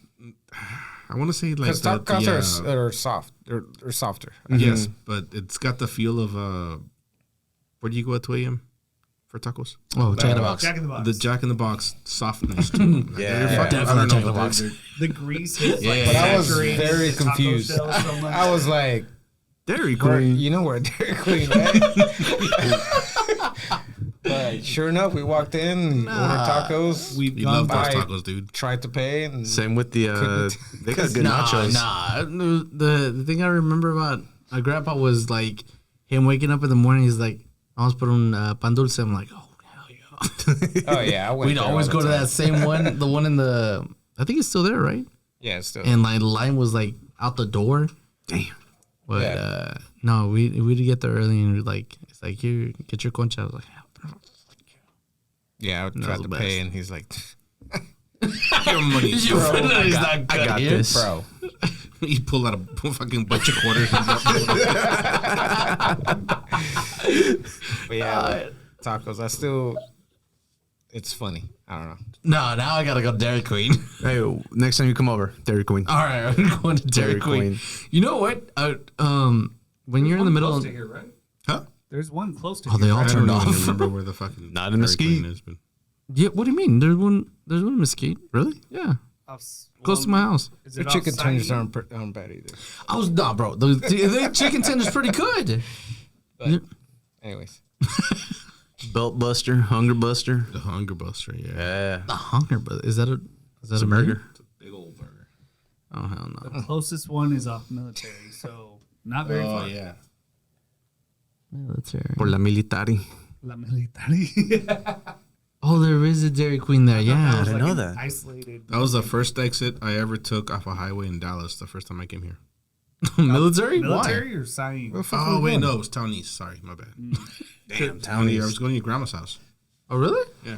I want to say like Because Taco Casa are soft. They're softer. yes, but it's got the feel of where do you go at 2 a.m. for tacos? Oh, Jack in the Box. Jack in the Box. The Jack in the Box softness to them. Yeah. They're fucking- I Definitely don't know, Jack in the but Box. the grease hits like But I was saturated very the taco confused. shell so much. I was like, Dairy where, Queen. you know where Dairy Queen, right? But sure enough, we walked in, ordered tacos. We've We gone love those by. tacos, dude. Tried to pay, and Same with the they got good Nah, nachos. nah. The thing I remember about my grandpa was like him waking up in the morning. He's like, "Vamos por un pan dulce." I'm like, "Oh hell yeah!" oh yeah, I went We'd there always all go the to time. that same one, the one in the. I think it's still there, right? Yeah, it's still. And like the line was like out the door. Damn. But Yeah. no, we'd get there early and we'd like it's like here, get your concha. I was like, yeah, I tried the to best. pay, and he's like, Your money, you bro. he's not I got here. this. "Bro, You pull out a fucking bunch of quarters. but yeah, tacos. I still, it's funny. I don't know. No, now I gotta go Dairy Queen. Hey, next time you come over, Dairy Queen. All right, I'm going to Dairy Dairy Queen. Queen. You know what? When you're in the One middle, close of, to here, right? Huh? There's one close to oh, they here. all I don't turned even off. remember where the fucking Not in Dairy Mesquite. Queen is, but Yeah, what do you mean? There's one in Mesquite. Really? Yeah, Off- close to my house. Is The it chicken off tenders Saeed? aren't bad either. I was nah, bro. The chicken tender's pretty good. But anyways, Belt Buster, Hunger Buster. the Hunger Buster, yeah. Yeah. The hunger, but is that a It's a burger. Big old burger. Oh hell no. The closest one is off military, so not very far. yeah. Military. Por la militari. La military. Oh, there is a Dairy Queen there. Yeah. That was know an that. Isolated. That was the first exit I ever took off a highway in Dallas the first time I came here. Military? Military or Saeed? Oh, wait, no, it was Town East. Sorry, my bad. Damn, I was going to your grandma's house. Why? Oh, really? Yeah.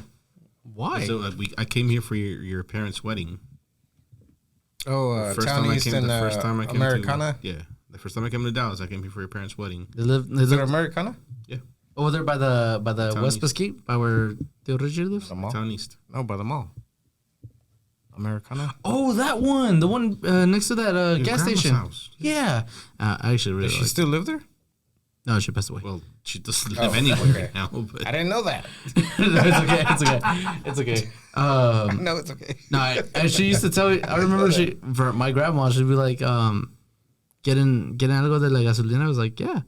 Why? So I came here for your parents' wedding. First Town time I East came, and the first time I came Americana. to, yeah, the first time I came to Dallas, I came here for your parents' wedding. They live Is it Americana? Yeah, over there by the Town West East. Mesquite, by where Theo Richard lives. The mall? Town East. No, by the mall. Americana. Oh, that one, the one next to that Your gas grandma's station. house. Yeah, I actually really Does she like. still live there? No, she passed away. Well, she doesn't live anywhere okay. right now, but I didn't know that. It's okay. It's okay. It's okay. No, it's okay. No, and she used to tell me. I remember she for my grandma. She'd be like, getting algo de la gasolina. I was like, yeah.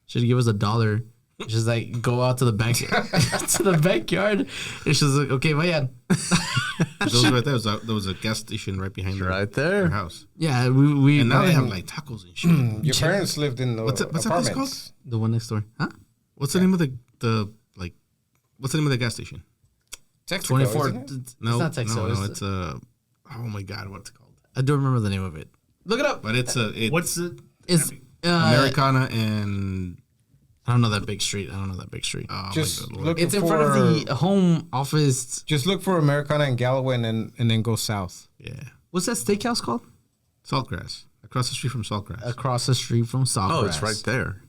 She'd give us $1. She's like, go out to the back to the backyard. And she's like, okay, vayan. those right there was a gas station right behind Right their there. house. Yeah, we And now they have like tacos and shit. Your parents lived in the What's that place apartments. the one next door, huh? What's the name of the like? What's the name of the gas station? Texaco, 24. isn't it? No, it's not Texas. no, it's oh my god, what's it called? I don't remember the name of it. Look it up. But it's What's it? It's Americana and I don't know that big street. I don't know that big street. oh Just my god, look It's in front of the home office. Just look for Americana and Galloway, and then go south. yeah, What's that steakhouse called? Saltgrass across the street from Saltgrass. Across the street from Sawgrass. Oh, it's right there.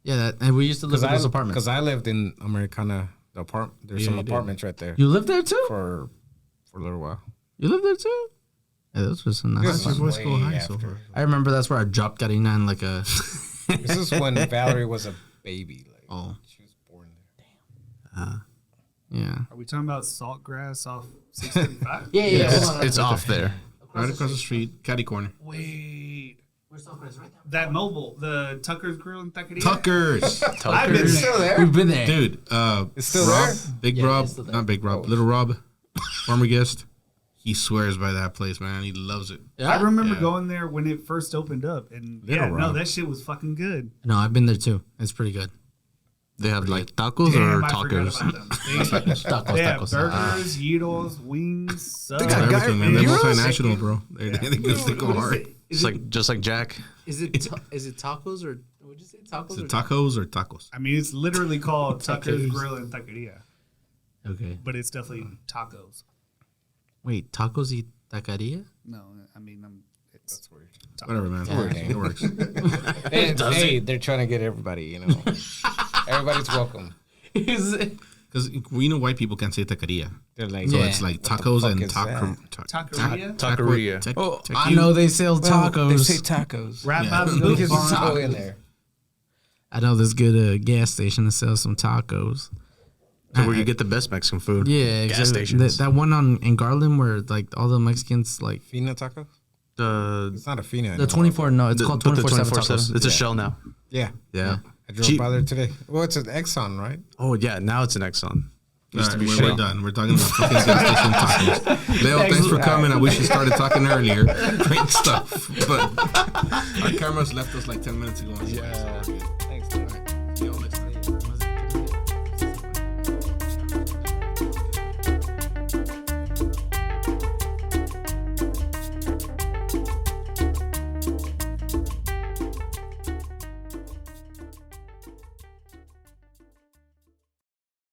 Yeah, and we used to live in those apartments. Because I lived in Americana. The there's Yeah, some you did. apartments right there You lived there too? for a little while. You lived there too? Yeah, those were some nice. This Your is voice go way high after. so far. I remember that's where I dropped Karina in like a. This is when Valerie was a baby. Like, Oh. she was born there. Yeah. Are we talking about Saltgrass off 635? Yeah. It's off there. Right across the street, catty corner. Wait. That mobile, the Tucker's Grill and Taqueria? Tuckers, I've been It's there. still there. We've been there. dude. It's still Rob, there. Big Yeah, Rob, it's still there. not Big Rob, Little Rob, former guest. He swears by that place, man. He loves it. Yeah? I remember Yeah. going there when it first opened up, and Little yeah, no, Rob. that shit was fucking good. No, I've been there too. It's pretty good. They have like tacos Damn, or I forgot tacos. about them. Tacos, They have tacos. burgers, gyros, wings, subs. They got everything, man. They're Gyros? multinational, bro. They go hard. It's like just like Jack. Is it tacos or would you say tacos? Is it tacos or tacos? I mean, it's literally called Tucker's Tacos. Grill and Taqueria, Okay. but it's definitely tacos. Wait, tacos y taqueria? No, I mean, it's weird. Whatever, man. Yeah. It works. Hey, they're trying to get everybody. You know, everybody's welcome. Is it? Because we know white people can't say taqueria. They're like, So Yeah. it's like What the tacos fuck and is Taqueria. Taqueria. Oh, I know they sell tacos. They say tacos. Rap Yeah. House Look Goes at Farm. taco in there. I know this good gas station that sells some tacos. So where you get the best Mexican food. Yeah, Gas exactly. stations. That one in Garland where like all the Mexicans like Fina taco. The It's not a Fina. the 24. No, it's called but the 24/7 24/7. tacos. It's a shell now. Yeah. Yeah. I drove by there today. Well, it's an Exxon, right? Oh yeah, now it's an Exxon. All right, we're done. We're talking about fucking gas station tacos. Leo, thanks for coming. I wish you started talking earlier. Great stuff. But our cameras left us like 10 minutes ago. Yeah.